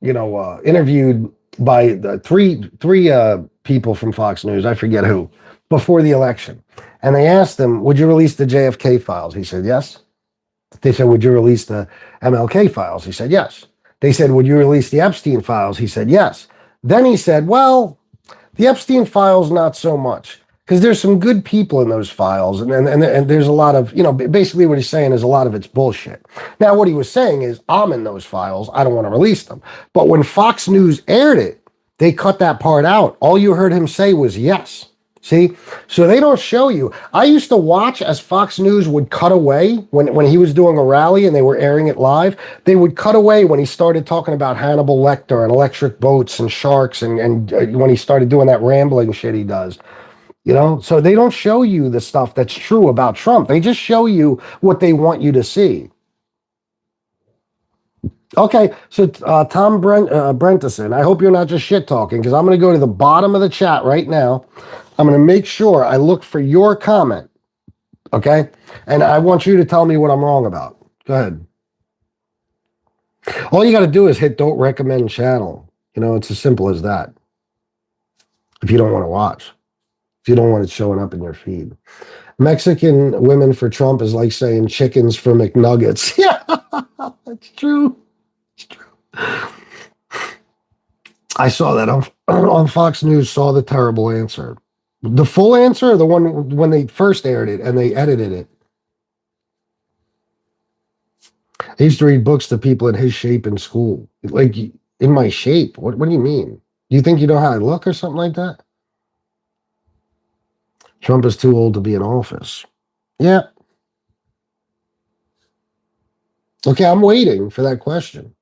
interviewed by the three people from Fox News, I forget who, before the election. And they asked him, would you release the JFK files? He said, yes. They said, would you release the MLK files? He said, yes. They said, would you release the Epstein files? He said, yes. Then he said, well, the Epstein files, not so much. Because there's some good people in those files, and there's a lot of, basically what he's saying is a lot of it's bullshit. Now, what he was saying is, I'm in those files, I don't want to release them. But when Fox News aired it, they cut that part out. All you heard him say was yes. See? So they don't show you. I used to watch as Fox News would cut away when he was doing a rally and they were airing it live. They would cut away when he started talking about Hannibal Lecter and electric boats and sharks and when he started doing that rambling shit he does. So they don't show you the stuff that's true about Trump. They just show you what they want you to see. Okay, so Tom Brentison, I hope you're not just shit talking, because I'm going to go to the bottom of the chat right now. I'm going to make sure I look for your comment, okay? And I want you to tell me what I'm wrong about. Go ahead. All you got to do is hit don't recommend channel. It's as simple as that. If you don't want to watch. If you don't want it showing up in your feed. Mexican women for Trump is like saying chickens for McNuggets. Yeah, that's true. It's true. I saw that on Fox News, saw the terrible answer. The full answer, or the one when they first aired it and they edited it? I used to read books to people in his shape in school. Like, in my shape? What do you mean? You think you know how I look or something like that? Trump is too old to be in office. Yeah. Okay, I'm waiting for that question.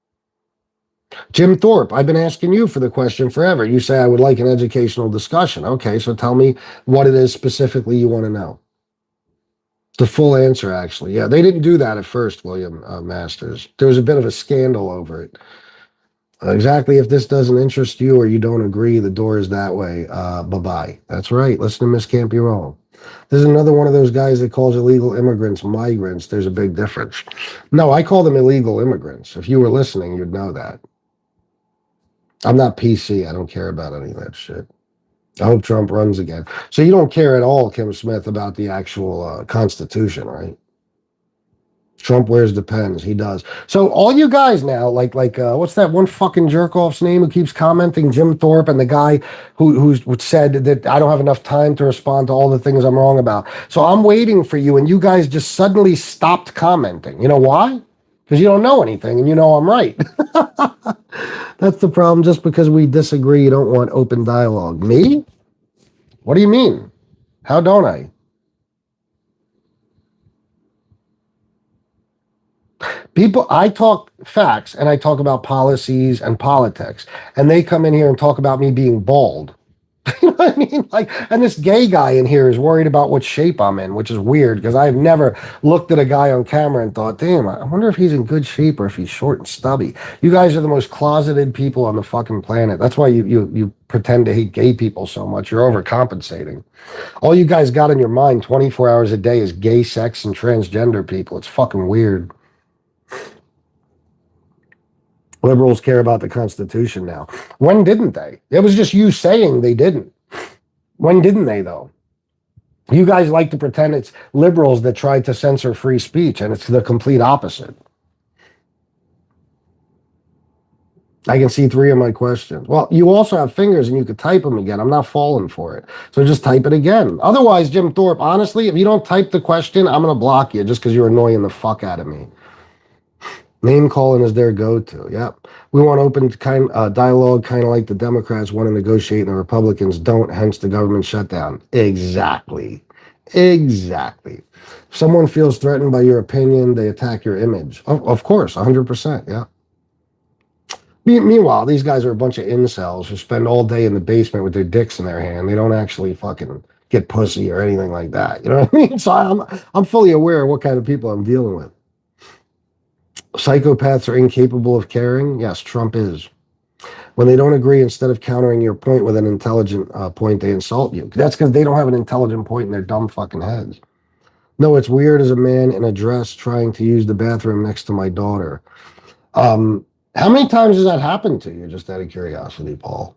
Jim Thorpe, I've been asking you for the question forever. You say I would like an educational discussion. Okay, so tell me what it is specifically you want to know. The full answer, actually. Yeah, they didn't do that at first, William Masters. There was a bit of a scandal over it. Exactly. If this doesn't interest you or you don't agree, the door is that way. Bye-bye. That's right. Listen to Miss Can't Be Wrong. There's another one of those guys that calls illegal immigrants migrants. There's a big difference. No, I call them illegal immigrants. If you were listening, you'd know that. I'm not PC. I don't care about any of that shit. I hope Trump runs again. So you don't care at all, Kim Smith, about the actual Constitution, right? Trump wears Depends. He does. So all you guys now, like what's that one fucking jerk off's name who keeps commenting? Jim Thorpe, and the guy who said that I don't have enough time to respond to all the things I'm wrong about. So I'm waiting for you, and you guys just suddenly stopped commenting. You know why? Because you don't know anything, and you know I'm right. That's the problem. Just because we disagree, you don't want open dialogue. Me? What do you mean? How don't I? People, I talk facts and I talk about policies and politics, and they come in here and talk about me being bald. You know what I mean? And this gay guy in here is worried about what shape I'm in, which is weird because I've never looked at a guy on camera and thought, damn, I wonder if he's in good shape or if he's short and stubby. You guys are the most closeted people on the fucking planet. That's why you pretend to hate gay people so much. You're overcompensating. All you guys got in your mind 24 hours a day is gay sex and transgender people. It's fucking weird. Liberals care about the Constitution now. When didn't they? It was just you saying they didn't. When didn't they, though? You guys like to pretend it's liberals that tried to censor free speech, and it's the complete opposite. I can see three of my questions. Well, you also have fingers and you could type them again. I'm not falling for it. So just type it again. Otherwise, Jim Thorpe, honestly, if you don't type the question, I'm going to block you just because you're annoying the fuck out of me. Name calling is their go-to. Yep. We want open dialogue, kind of like the Democrats want to negotiate and the Republicans don't, hence the government shutdown. Exactly. Exactly. If someone feels threatened by your opinion, they attack your image. Of course, 100%. Yeah. Meanwhile, these guys are a bunch of incels who spend all day in the basement with their dicks in their hand. They don't actually fucking get pussy or anything like that. You know what I mean? So I'm fully aware of what kind of people I'm dealing with. Psychopaths are incapable of caring. Yes, Trump is. When they don't agree, instead of countering your point with an intelligent point, they insult you. That's because they don't have an intelligent point in their dumb fucking heads. No, it's weird as a man in a dress trying to use the bathroom next to my daughter. How many times has that happened to you? Just out of curiosity, Paul.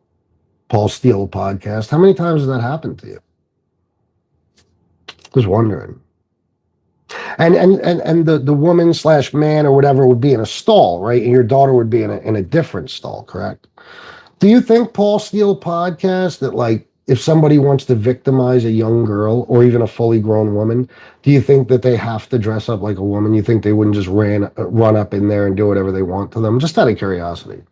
Paul Steele podcast. How many times has that happened to you? Just wondering. And the woman / man or whatever would be in a stall, right? And your daughter would be in a different stall, correct? Do you think, Paul Steele podcast, that like if somebody wants to victimize a young girl or even a fully grown woman, do you think that they have to dress up like a woman? You think they wouldn't just run up in there and do whatever they want to them? Just out of curiosity.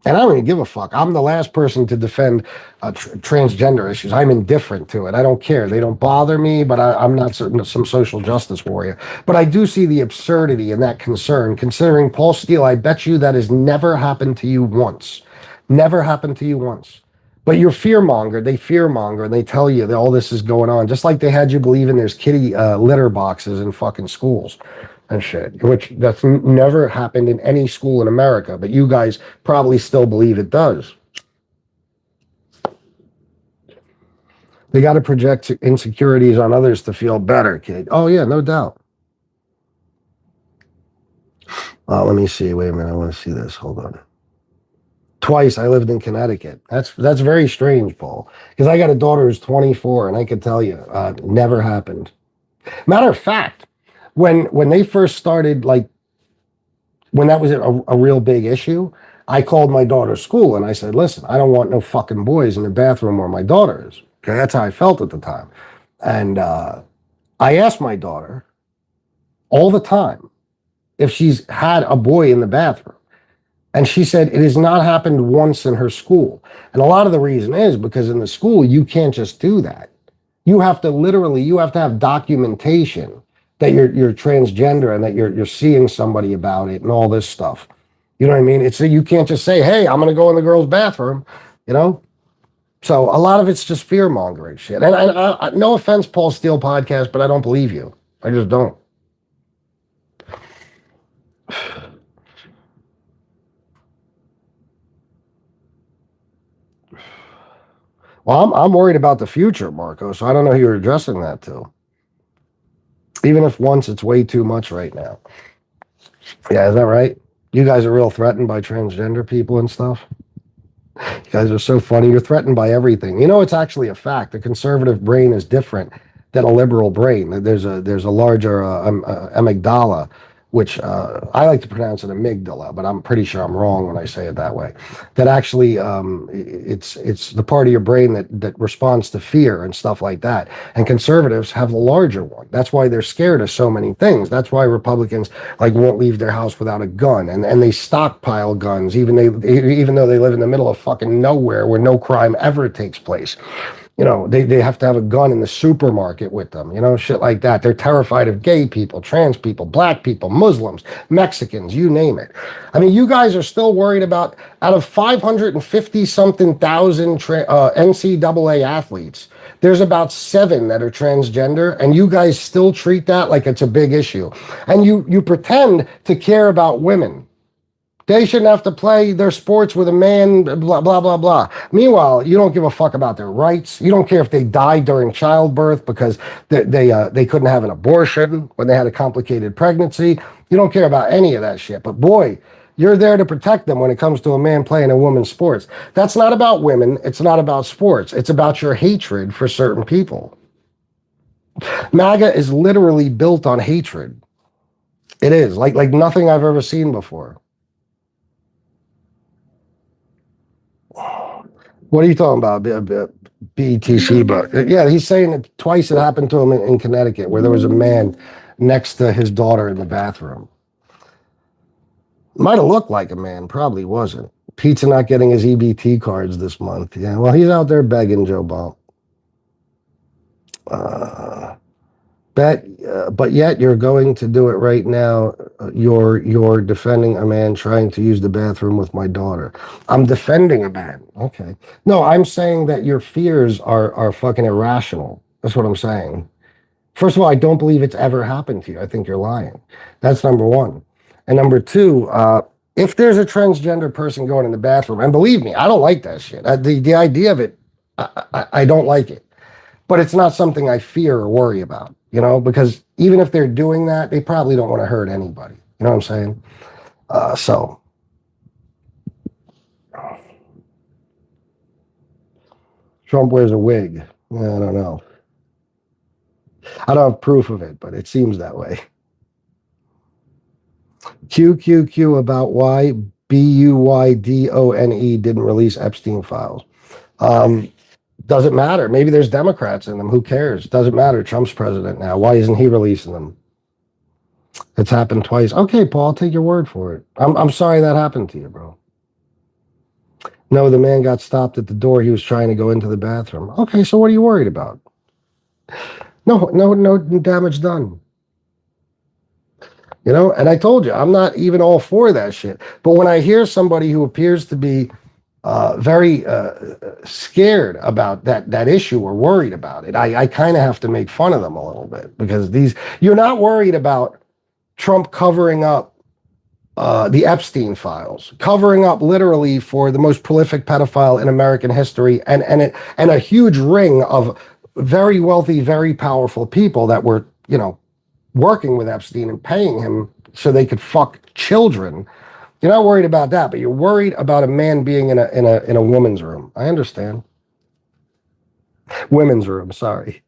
And I don't even give a fuck. I'm the last person to defend transgender issues. I'm indifferent to it. I don't care. They don't bother me, but I'm not some social justice warrior. But I do see the absurdity in that concern, considering Paul Steele, I bet you that has never happened to you once. Never happened to you once. But you're fearmonger. They fearmonger, and they tell you that all this is going on, just like they had you believing there's kitty litter boxes in fucking schools and shit, which that's never happened in any school in America, but you guys probably still believe it does. They got to project insecurities on others to feel better, kid. Oh yeah, no doubt. Let me see. Wait a minute. I want to see this. Hold on. Twice I lived in Connecticut. That's very strange, Paul, because I got a daughter who's 24, and I can tell you, never happened. Matter of fact, when they first started, like when that was a real big issue, I called my daughter's school and I said, listen, I don't want no fucking boys in the bathroom where my daughter is. Okay, that's how I felt at the time. And I asked my daughter all the time if she's had a boy in the bathroom. And she said it has not happened once in her school. And a lot of the reason is because in the school, you can't just do that. You have to have documentation that you're transgender and that you're seeing somebody about it and all this stuff. You know what I mean? You can't just say, hey, I'm going to go in the girls' bathroom, you know? So a lot of it's just fear mongering shit. And I, no offense, Paul Steele podcast, but I don't believe you. I just don't. Well, I'm worried about the future, Marco, so I don't know who you're addressing that to. Even if once it's way too much right now. Yeah, is that right? You guys are real threatened by transgender people and stuff? You guys are so funny. You're threatened by everything. You know, it's actually a fact. The conservative brain is different than a liberal brain. There's a larger amygdala, which I like to pronounce it amygdala, but I'm pretty sure I'm wrong when I say it that way. That actually, it's the part of your brain that responds to fear and stuff like that. And conservatives have the larger one. That's why they're scared of so many things. That's why Republicans won't leave their house without a gun, and they stockpile guns, even though they live in the middle of fucking nowhere where no crime ever takes place. You know, they have to have a gun in the supermarket with them, you know, shit like that. They're terrified of gay people, trans people, black people, Muslims, Mexicans, you name it. I mean, you guys are still worried about, out of 550-something thousand NCAA athletes, there's about 7 that are transgender, and you guys still treat that like it's a big issue. And you pretend to care about women. They shouldn't have to play their sports with a man, blah, blah, blah, blah. Meanwhile, you don't give a fuck about their rights. You don't care if they died during childbirth because they couldn't have an abortion when they had a complicated pregnancy. You don't care about any of that shit. But boy, you're there to protect them when it comes to a man playing a woman's sports. That's not about women. It's not about sports. It's about your hatred for certain people. MAGA is literally built on hatred. It is like nothing I've ever seen before. What are you talking about? BTC, but yeah, he's saying it twice. It happened to him in Connecticut, where there was a man next to his daughter in the bathroom. Might have looked like a man, probably wasn't. Pizza not getting his EBT cards this month. Yeah, well, he's out there begging, Joe Ball. But yet you're going to do it right now. You're defending a man trying to use the bathroom with my daughter. I'm defending a man. Okay. No, I'm saying that your fears are fucking irrational. That's what I'm saying. First of all, I don't believe it's ever happened to you. I think you're lying. That's number one. And number two, if there's a transgender person going in the bathroom, and believe me, I don't like that shit. The idea of it, I don't like it. But it's not something I fear or worry about, because even if they're doing that, they probably don't want to hurt anybody. You know what I'm saying? So. Trump wears a wig. I don't know. I don't have proof of it, but it seems that way. QQQ about why BUYDONE didn't release Epstein files. Doesn't matter. Maybe there's Democrats in them. Who cares? Doesn't matter. Trump's president now. Why isn't he releasing them? It's happened twice. Okay, Paul, I'll take your word for it. I'm sorry that happened to you, bro. No, the man got stopped at the door. He was trying to go into the bathroom. Okay, so what are you worried about? No damage done. And I told you, I'm not even all for that shit. But when I hear somebody who appears to be very scared about that issue or worried about it, I kind of have to make fun of them a little bit, because you're not worried about Trump covering up the Epstein files, covering up literally for the most prolific pedophile in American history, and a huge ring of very wealthy, very powerful people that were, working with Epstein and paying him so they could fuck children. You're not worried about that, but you're worried about a man being in a woman's room. I understand. Women's room, sorry.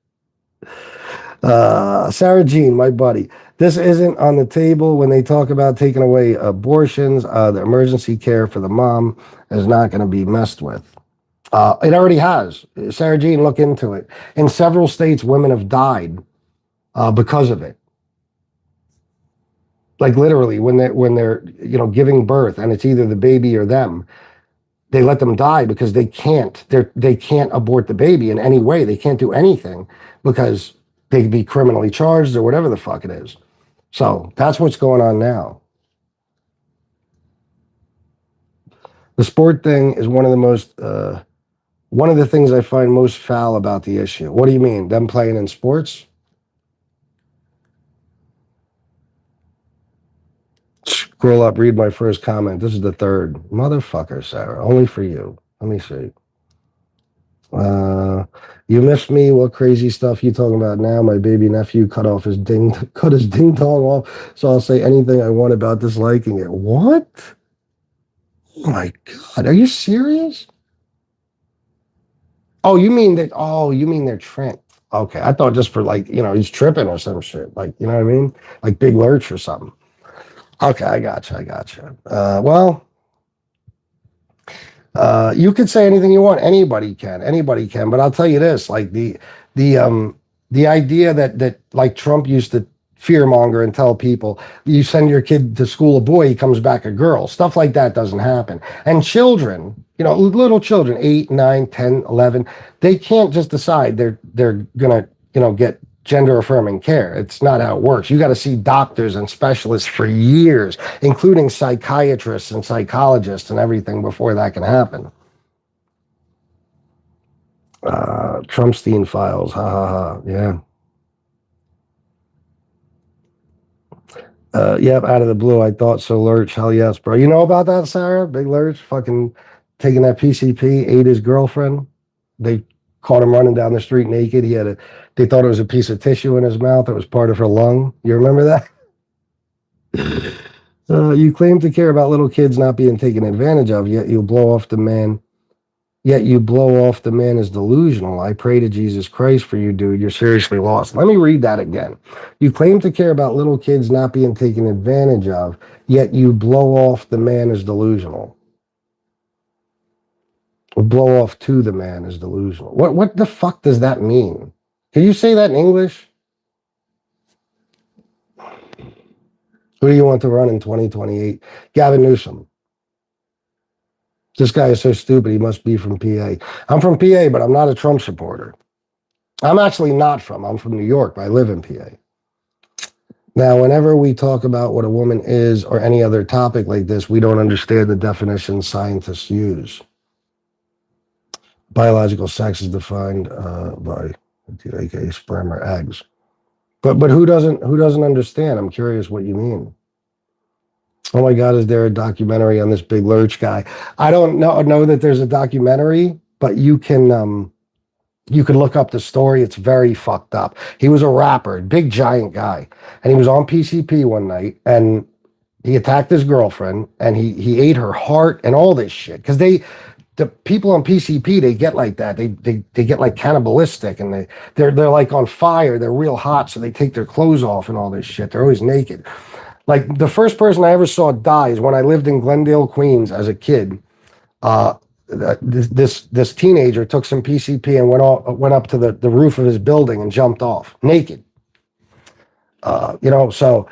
Sarah Jean, my buddy. This isn't on the table when they talk about taking away abortions. The emergency care for the mom is not going to be messed with. It already has. Sarah Jean, look into it. In several states, women have died because of it. Like literally, when they're giving birth, and it's either the baby or them, they let them die because they can't abort the baby in any way. They can't do anything because they'd be criminally charged or whatever the fuck it is. So that's what's going on now. The sport thing is one of the things I find most foul about the issue. What do you mean? Them playing in sports? Scroll up, read my first comment. This is the third. Motherfucker, Sarah. Only for you. Let me see. You miss me. What crazy stuff you talking about now? My baby nephew cut his ding dong off, so I'll say anything I want about disliking it. What? Oh my God. Are you serious? Oh, you mean they're Trent. Okay. I thought just for he's tripping or some shit. Like, you know what I mean? Like Big Lurch or something. Okay, I gotcha. You could say anything you want. Anybody can. But I'll tell you this: like the idea that like Trump used to fearmonger and tell people, you send your kid to school a boy, he comes back a girl. Stuff like that doesn't happen. And children, little children, 8, 9, 10, 11, they can't just decide they're gonna get gender affirming care. It's not how it works. You got to see doctors and specialists for years, including psychiatrists and psychologists and everything, before that can happen. Trumpstein files. Ha ha ha. Yeah. Yep, out of the blue. I thought so, Lurch. Hell yes, bro. You know about that, Sarah? Big Lurch fucking taking that PCP, ate his girlfriend. They caught him running down the street naked. They thought it was a piece of tissue in his mouth. It was part of her lung. You remember that? You claim to care about little kids not being taken advantage of, yet you'll blow off the man yet you blow off the man as delusional. I pray to Jesus Christ for you, dude. You're seriously lost. Let me read that again. You claim to care about little kids not being taken advantage of, yet you blow off the man as delusional. Or blow off to the man as delusional. What the fuck does that mean? Can you say that in English? Who do you want to run in 2028? Gavin Newsom. This guy is so stupid, he must be from PA. I'm from PA, but I'm not a Trump supporter. I'm actually not from. I'm from New York, but I live in PA. Now, whenever we talk about what a woman is or any other topic like this, we don't understand the definition scientists use. Biological sex is defined by aka sperm or eggs. But who doesn't understand? I'm curious what you mean. Oh my God, is there a documentary on this big lurch guy? I don't know that there's a documentary, but you can look up the story. It's very fucked up. He was a rapper, big giant guy, and he was on PCP one night, and he attacked his girlfriend, and he ate her heart and all this shit. Because the people on PCP, they get like that. They get like cannibalistic, and they're like on fire. They're real hot, so they take their clothes off and all this shit. They're always naked. Like the first person I ever saw die is when I lived in Glendale, Queens as a kid. This teenager took some PCP and went up to the roof of his building and jumped off naked. So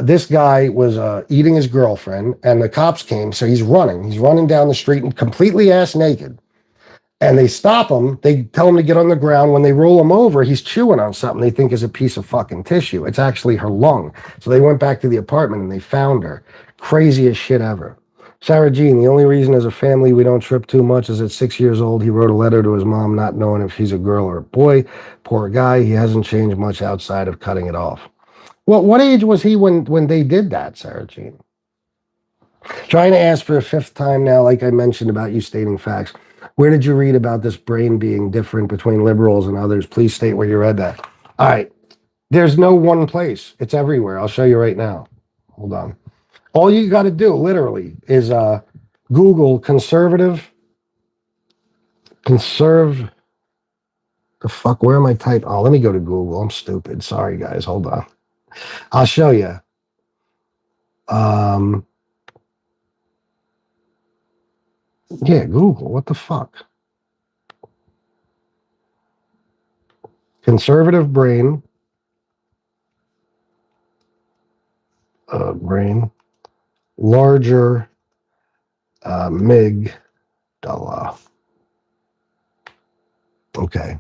this guy was eating his girlfriend, and the cops came. So he's running down the street and completely ass naked. And they stop him. They tell him to get on the ground. When they roll him over, he's chewing on something they think is a piece of fucking tissue. It's actually her lung. So they went back to the apartment and they found her. Craziest shit ever. Sarah Jean, the only reason as a family we don't trip too much is at 6 years old, he wrote a letter to his mom not knowing if he's a girl or a boy. Poor guy. He hasn't changed much outside of cutting it off. Well, what age was he when they did that, Sarah Jean? Trying to ask for a fifth time now, like I mentioned about you stating facts. Where did you read about this brain being different between liberals and others? Please state where you read that. All right. There's no one place. It's everywhere. I'll show you right now. Hold on. All you got to do, literally, is Google conservative. The fuck? Where am I typing? Oh, let me go to Google. I'm stupid. Sorry, guys. Hold on. I'll show you. Yeah, Google. What the fuck? Conservative brain. Brain. Larger amygdala. Okay.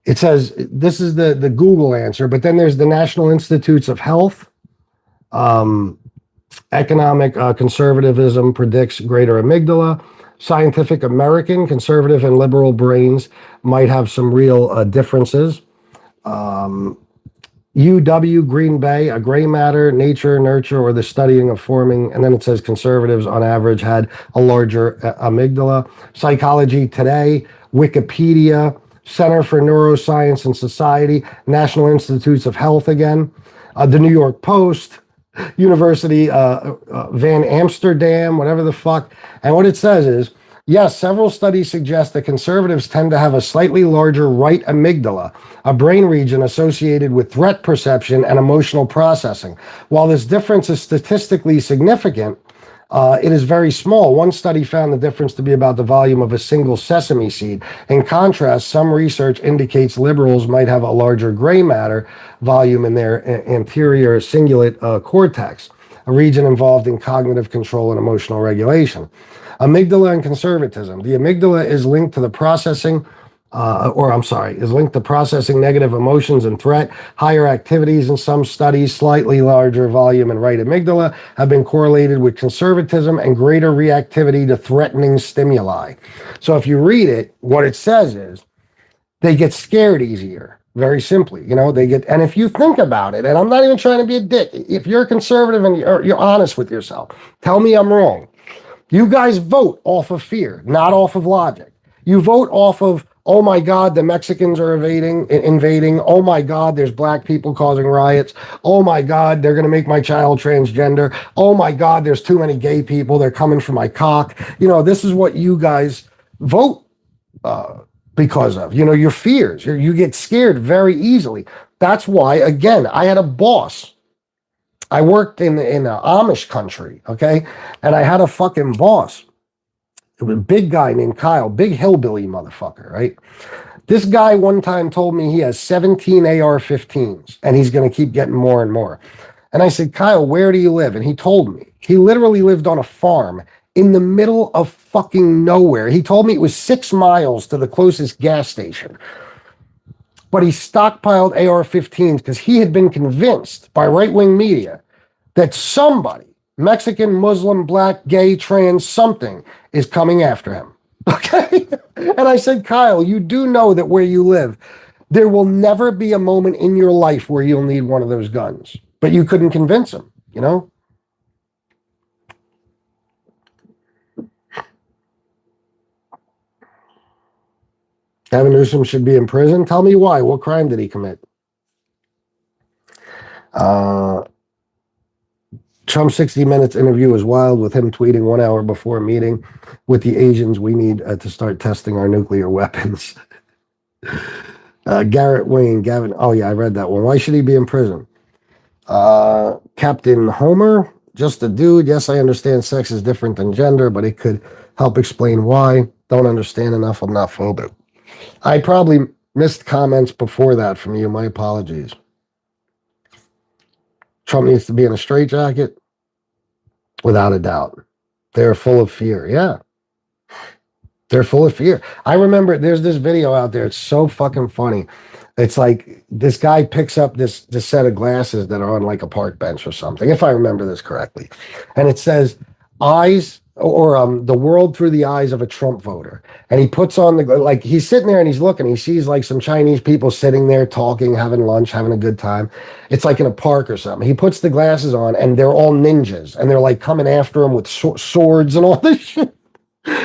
It says this is the Google answer, but then there's the National Institutes of Health. Economic conservatism predicts greater amygdala. Scientific American, conservative and liberal brains might have some real differences. UW, Green Bay, a gray matter, nature, nurture, or the studying of forming. And then it says conservatives on average had a larger amygdala. Psychology Today, Wikipedia, Center for Neuroscience and Society, National Institutes of Health again, the New York Post, University Van Amsterdam, whatever the fuck. And what it says is, yes, several studies suggest that conservatives tend to have a slightly larger right amygdala, a brain region associated with threat perception and emotional processing. While this difference is statistically significant, it is very small. One study found the difference to be about the volume of a single sesame seed. In contrast, some research indicates liberals might have a larger gray matter volume in their anterior cingulate cortex, a region involved in cognitive control and emotional regulation. Amygdala and conservatism. The amygdala is linked to processing negative emotions and threat. Higher activities in some studies, slightly larger volume and right amygdala have been correlated with conservatism and greater reactivity to threatening stimuli. So if you read it, what it says is they get scared easier. Very simply, and if you think about it, and I'm not even trying to be a dick, if you're a conservative and you're honest with yourself, tell me I'm wrong. You guys vote off of fear, not off of logic. You vote off of Oh my God, the Mexicans are invading. Oh my God, there's black people causing riots. Oh my God, they're going to make my child transgender. Oh my God, there's too many gay people. They're coming for my cock. This is what you guys vote because of. Your fears. You get scared very easily. That's why, again, I had a boss. I worked in Amish country, okay? And I had a fucking boss. It was a big guy named Kyle, big hillbilly motherfucker, right? This guy one time told me he has 17 AR-15s and he's going to keep getting more and more. And I said, Kyle, where do you live? And he told me. He literally lived on a farm in the middle of fucking nowhere. He told me it was 6 miles to the closest gas station. But he stockpiled AR-15s because he had been convinced by right-wing media that somebody, Mexican, Muslim, black, gay, trans, something, is coming after him. Okay? And I said, Kyle, you do know that where you live, there will never be a moment in your life where you'll need one of those guns. But you couldn't convince him, Gavin Newsom should be in prison. Tell me why. What crime did he commit? Trump's 60 Minutes interview was wild, with him tweeting 1 hour before a meeting with the Asians. We need to start testing our nuclear weapons. Garrett Wayne, Gavin. Oh, yeah, I read that one. Why should he be in prison? Captain Homer, just a dude. Yes, I understand sex is different than gender, but it could help explain why. Don't understand enough. I'm not phobic. I probably missed comments before that from you. My apologies. Trump needs to be in a straitjacket? Without a doubt. They're full of fear. Yeah. They're full of fear. I remember there's this video out there. It's so fucking funny. It's like this guy picks up this set of glasses that are on like a park bench or something, if I remember this correctly. And it says eyes or the world through the eyes of a Trump voter. And he puts on he's sitting there and he's looking, he sees like some Chinese people sitting there talking, having lunch, having a good time. It's like in a park or something. He puts the glasses on and they're all ninjas and they're like coming after him with swords and all this shit.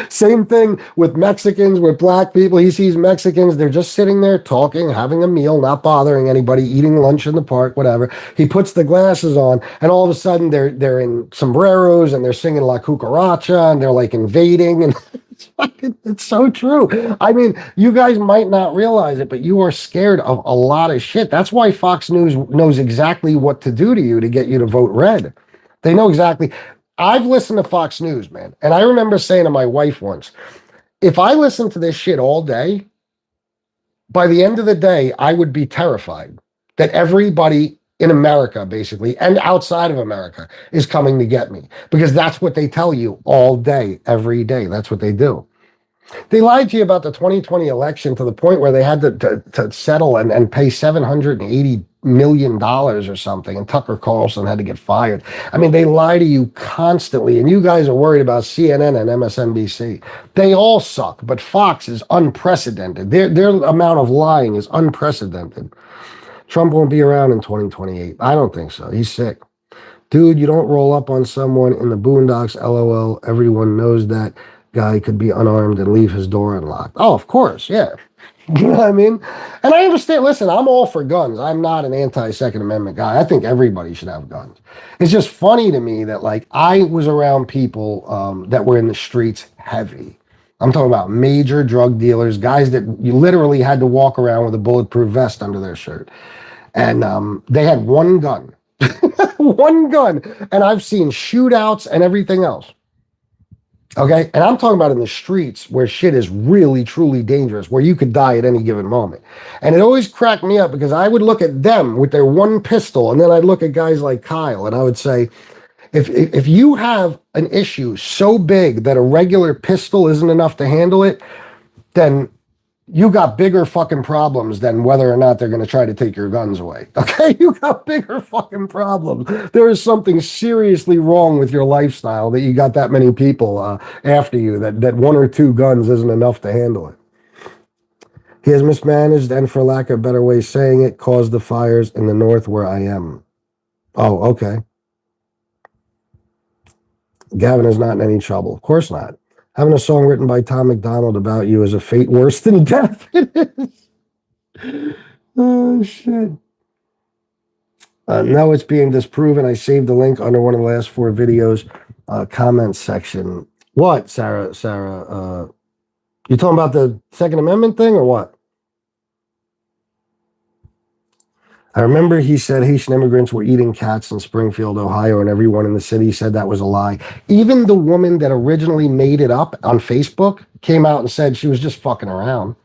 Same thing with Mexicans, with black people. He sees Mexicans, they're just sitting there talking, having a meal, not bothering anybody, eating lunch in the park, whatever. He puts the glasses on, and all of a sudden they're in sombreros and they're singing La Cucaracha and they're like invading. And it's so true. I mean, you guys might not realize it, but you are scared of a lot of shit. That's why Fox News knows exactly what to do to you to get you to vote red. They know exactly. I've listened to Fox News, man. And I remember saying to my wife once, if I listened to this shit all day, by the end of the day, I would be terrified that everybody in America, basically, and outside of America is coming to get me. Because that's what they tell you all day, every day. That's what they do. They lied to you about the 2020 election to the point where they had to settle and pay $780 million or something, and Tucker Carlson had to get fired. I mean, they lie to you constantly, and you guys are worried about CNN and MSNBC. They all suck, but Fox is unprecedented. Their amount of lying is unprecedented. Trump won't be around in 2028. I don't think so. He's sick. Dude, you don't roll up on someone in the boondocks, LOL. Everyone knows that guy could be unarmed and leave his door unlocked. Oh, of course, yeah. You know what I mean? And I understand, listen, I'm all for guns. I'm not an anti-Second Amendment guy. I think everybody should have guns. It's just funny to me that, like, I was around people that were in the streets heavy. I'm talking about major drug dealers, guys that you literally had to walk around with a bulletproof vest under their shirt. And they had one gun. One gun. And I've seen shootouts and everything else. Okay, and I'm talking about in the streets where shit is really, truly dangerous, where you could die at any given moment. And it always cracked me up because I would look at them with their one pistol, and then I'd look at guys like Kyle, and I would say, if you have an issue so big that a regular pistol isn't enough to handle it, then you got bigger fucking problems than whether or not they're going to try to take your guns away. Okay? You got bigger fucking problems. There is something seriously wrong with your lifestyle that you got that many people after you, that one or two guns isn't enough to handle it. He has mismanaged and, for lack of a better way saying it, caused the fires in the north where I am. Oh, okay. Gavin is not in any trouble. Of course not. Having a song written by Tom McDonald about you is a fate worse than death. It is. Oh, shit. No, it's being disproven. I saved the link under one of the last 4 videos, comments section. What, Sarah? You talking about the Second Amendment thing or what? I remember he said Haitian immigrants were eating cats in Springfield, Ohio, and everyone in the city said that was a lie. Even the woman that originally made it up on Facebook came out and said she was just fucking around.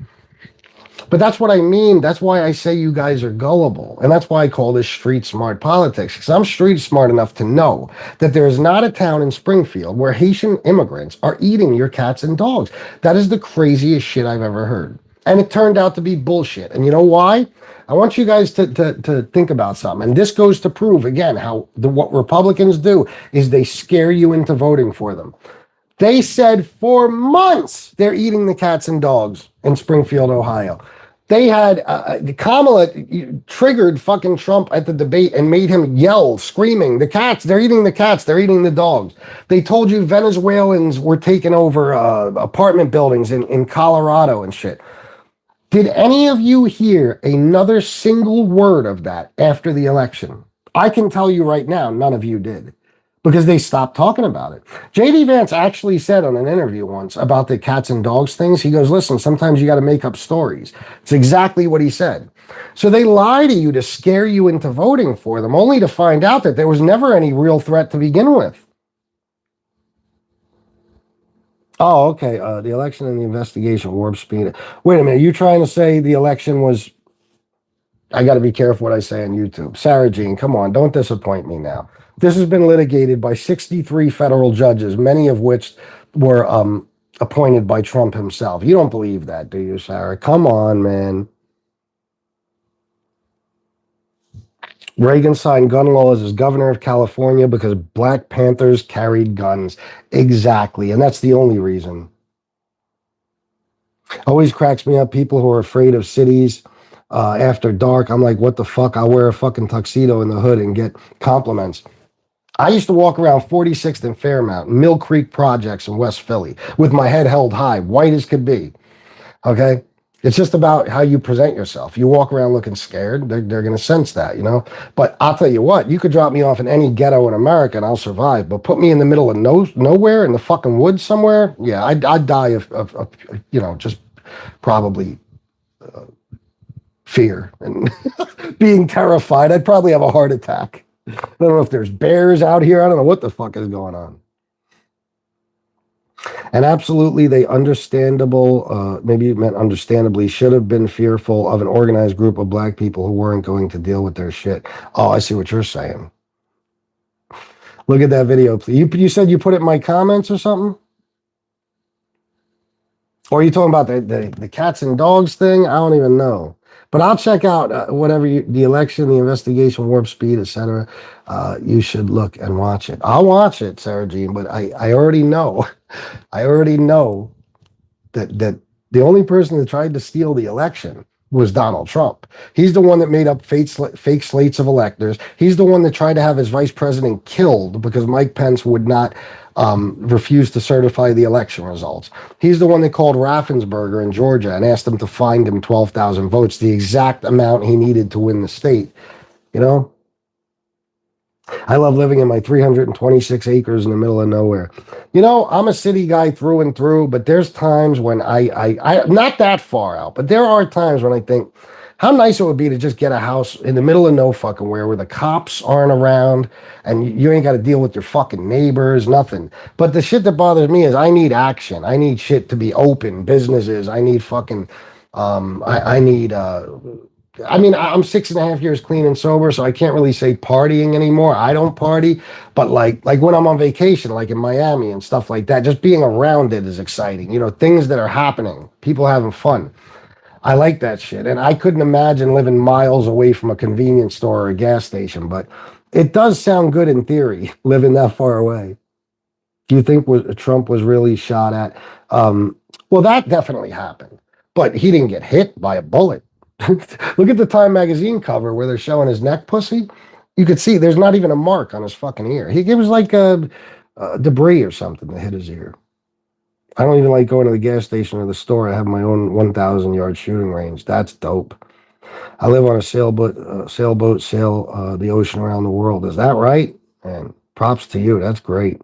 But that's what I mean. That's why I say you guys are gullible. And that's why I call this street smart politics. Because I'm street smart enough to know that there is not a town in Springfield where Haitian immigrants are eating your cats and dogs. That is the craziest shit I've ever heard. And it turned out to be bullshit. And you know why? I want you guys to think about something. And this goes to prove, again, how what Republicans do is they scare you into voting for them. They said for months they're eating the cats and dogs in Springfield, Ohio. They had Kamala triggered fucking Trump at the debate and made him yell, screaming, the cats, they're eating the cats, they're eating the dogs. They told you Venezuelans were taking over apartment buildings in Colorado and shit. Did any of you hear another single word of that after the election? I can tell you right now, none of you did. Because they stopped talking about it. J.D. Vance actually said on an interview once about the cats and dogs things, he goes, listen, sometimes you got to make up stories. It's exactly what he said. So they lie to you to scare you into voting for them, only to find out that there was never any real threat to begin with. Oh, okay. The election and the investigation, warp speed. Wait a minute. You trying to say the election was... I got to be careful what I say on YouTube. Sarah Jean, come on. Don't disappoint me now. This has been litigated by 63 federal judges, many of which were appointed by Trump himself. You don't believe that, do you, Sarah? Come on, man. Reagan signed gun laws as governor of California because Black Panthers carried guns. Exactly. And that's the only reason. Always cracks me up, people who are afraid of cities after dark. I'm like, what the fuck? I'll wear a fucking tuxedo in the hood and get compliments. I used to walk around 46th and Fairmount, Mill Creek Projects in West Philly, with my head held high, white as could be. Okay? It's just about how you present yourself. You walk around looking scared, they're going to sense that, you know? But I'll tell you what, you could drop me off in any ghetto in America and I'll survive. But put me in the middle of nowhere, in the fucking woods somewhere, yeah, I'd die of you know, just probably fear and being terrified. I'd probably have a heart attack. I don't know if there's bears out here. I don't know what the fuck is going on. And absolutely, they maybe it meant understandably, should have been fearful of an organized group of Black people who weren't going to deal with their shit. Oh, I see what you're saying. Look at that video, please. You said you put it in my comments or something? Or are you talking about the cats and dogs thing? I don't even know. But I'll check out whatever the election, the investigation, warp speed, etc. You should look and watch it. I'll watch it, Sarah Jean, but I already know. I already know that the only person that tried to steal the election was Donald Trump. He's the one that made up fake slates of electors. He's the one that tried to have his vice president killed because Mike Pence would not refused to certify the election results. He's the one that called Raffensperger in Georgia and asked him to find him 12,000 votes, the exact amount he needed to win the state. You know? I love living in my 326 acres in the middle of nowhere. You know, I'm a city guy through and through, but there's times when I not that far out, but there are times when I think, how nice it would be to just get a house in the middle of no fucking where the cops aren't around and you ain't got to deal with your fucking neighbors, nothing. But the shit that bothers me is I need action. I need shit to be open, businesses. I need fucking, I need, I mean, I'm 6.5 years clean and sober, so I can't really say partying anymore. I don't party, but like when I'm on vacation, like in Miami and stuff like that, just being around it is exciting. You know, things that are happening, people having fun. I like that shit. And I couldn't imagine living miles away from a convenience store or a gas station, but it does sound good in theory, living that far away. Do you think Trump was really shot at? Well, that definitely happened, but he didn't get hit by a bullet. Look at the Time magazine cover where they're showing his neck pussy. You could see there's not even a mark on his fucking ear. It was like a debris or something that hit his ear. I don't even like going to the gas station or the store. I have my own 1,000-yard shooting range. That's dope. I live on a sailboat, sail the ocean around the world. Is that right? And props to you. That's great.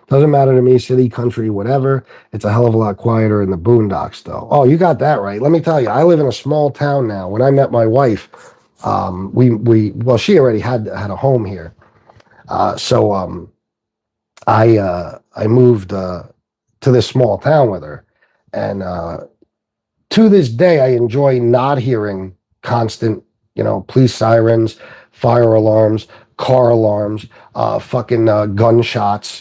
Doesn't matter to me, city, country, whatever. It's a hell of a lot quieter in the boondocks, though. Oh, you got that right. Let me tell you, I live in a small town now. When I met my wife, well, she already had a home here. So I moved to this small town with her, and to this day, I enjoy not hearing constant, police sirens, fire alarms, car alarms, fucking gunshots.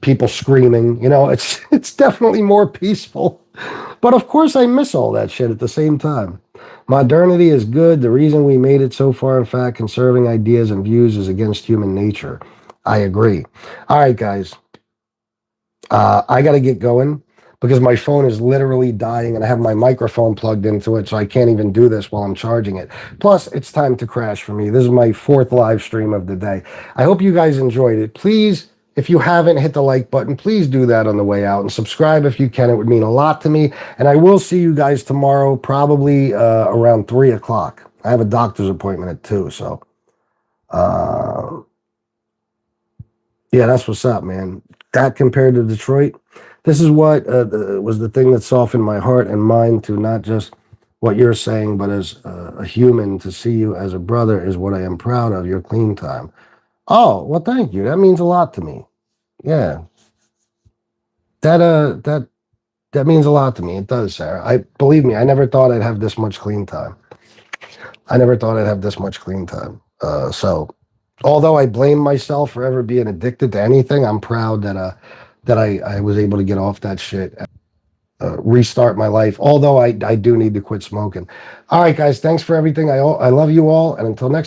People screaming. It's definitely more peaceful. But of course, I miss all that shit at the same time. Modernity is good. The reason we made it so far, in fact, conserving ideas and views is against human nature. I agree. All right, guys. I got to get going because my phone is literally dying and I have my microphone plugged into it, so I can't even do this while I'm charging it. Plus, it's time to crash for me. This is my 4th live stream of the day. I hope you guys enjoyed it. Please, if you haven't hit the like button, please do that on the way out and subscribe if you can. It would mean a lot to me. And I will see you guys tomorrow, probably around 3 o'clock. I have a doctor's appointment at 2, so yeah, that's what's up, man. That compared to Detroit, this is what was the thing that softened my heart and mind to not just what you're saying, but as a human, to see you as a brother is what I am proud of. Your clean time. Oh, well, thank you. That means a lot to me. Yeah, that means a lot to me. It does, Sarah. Believe me, I never thought I'd have this much clean time. I never thought I'd have this much clean time. So, although I blame myself for ever being addicted to anything, I'm proud that I was able to get off that shit, restart my life. Although I do need to quit smoking. All right, guys, thanks for everything. I love you all, and until next.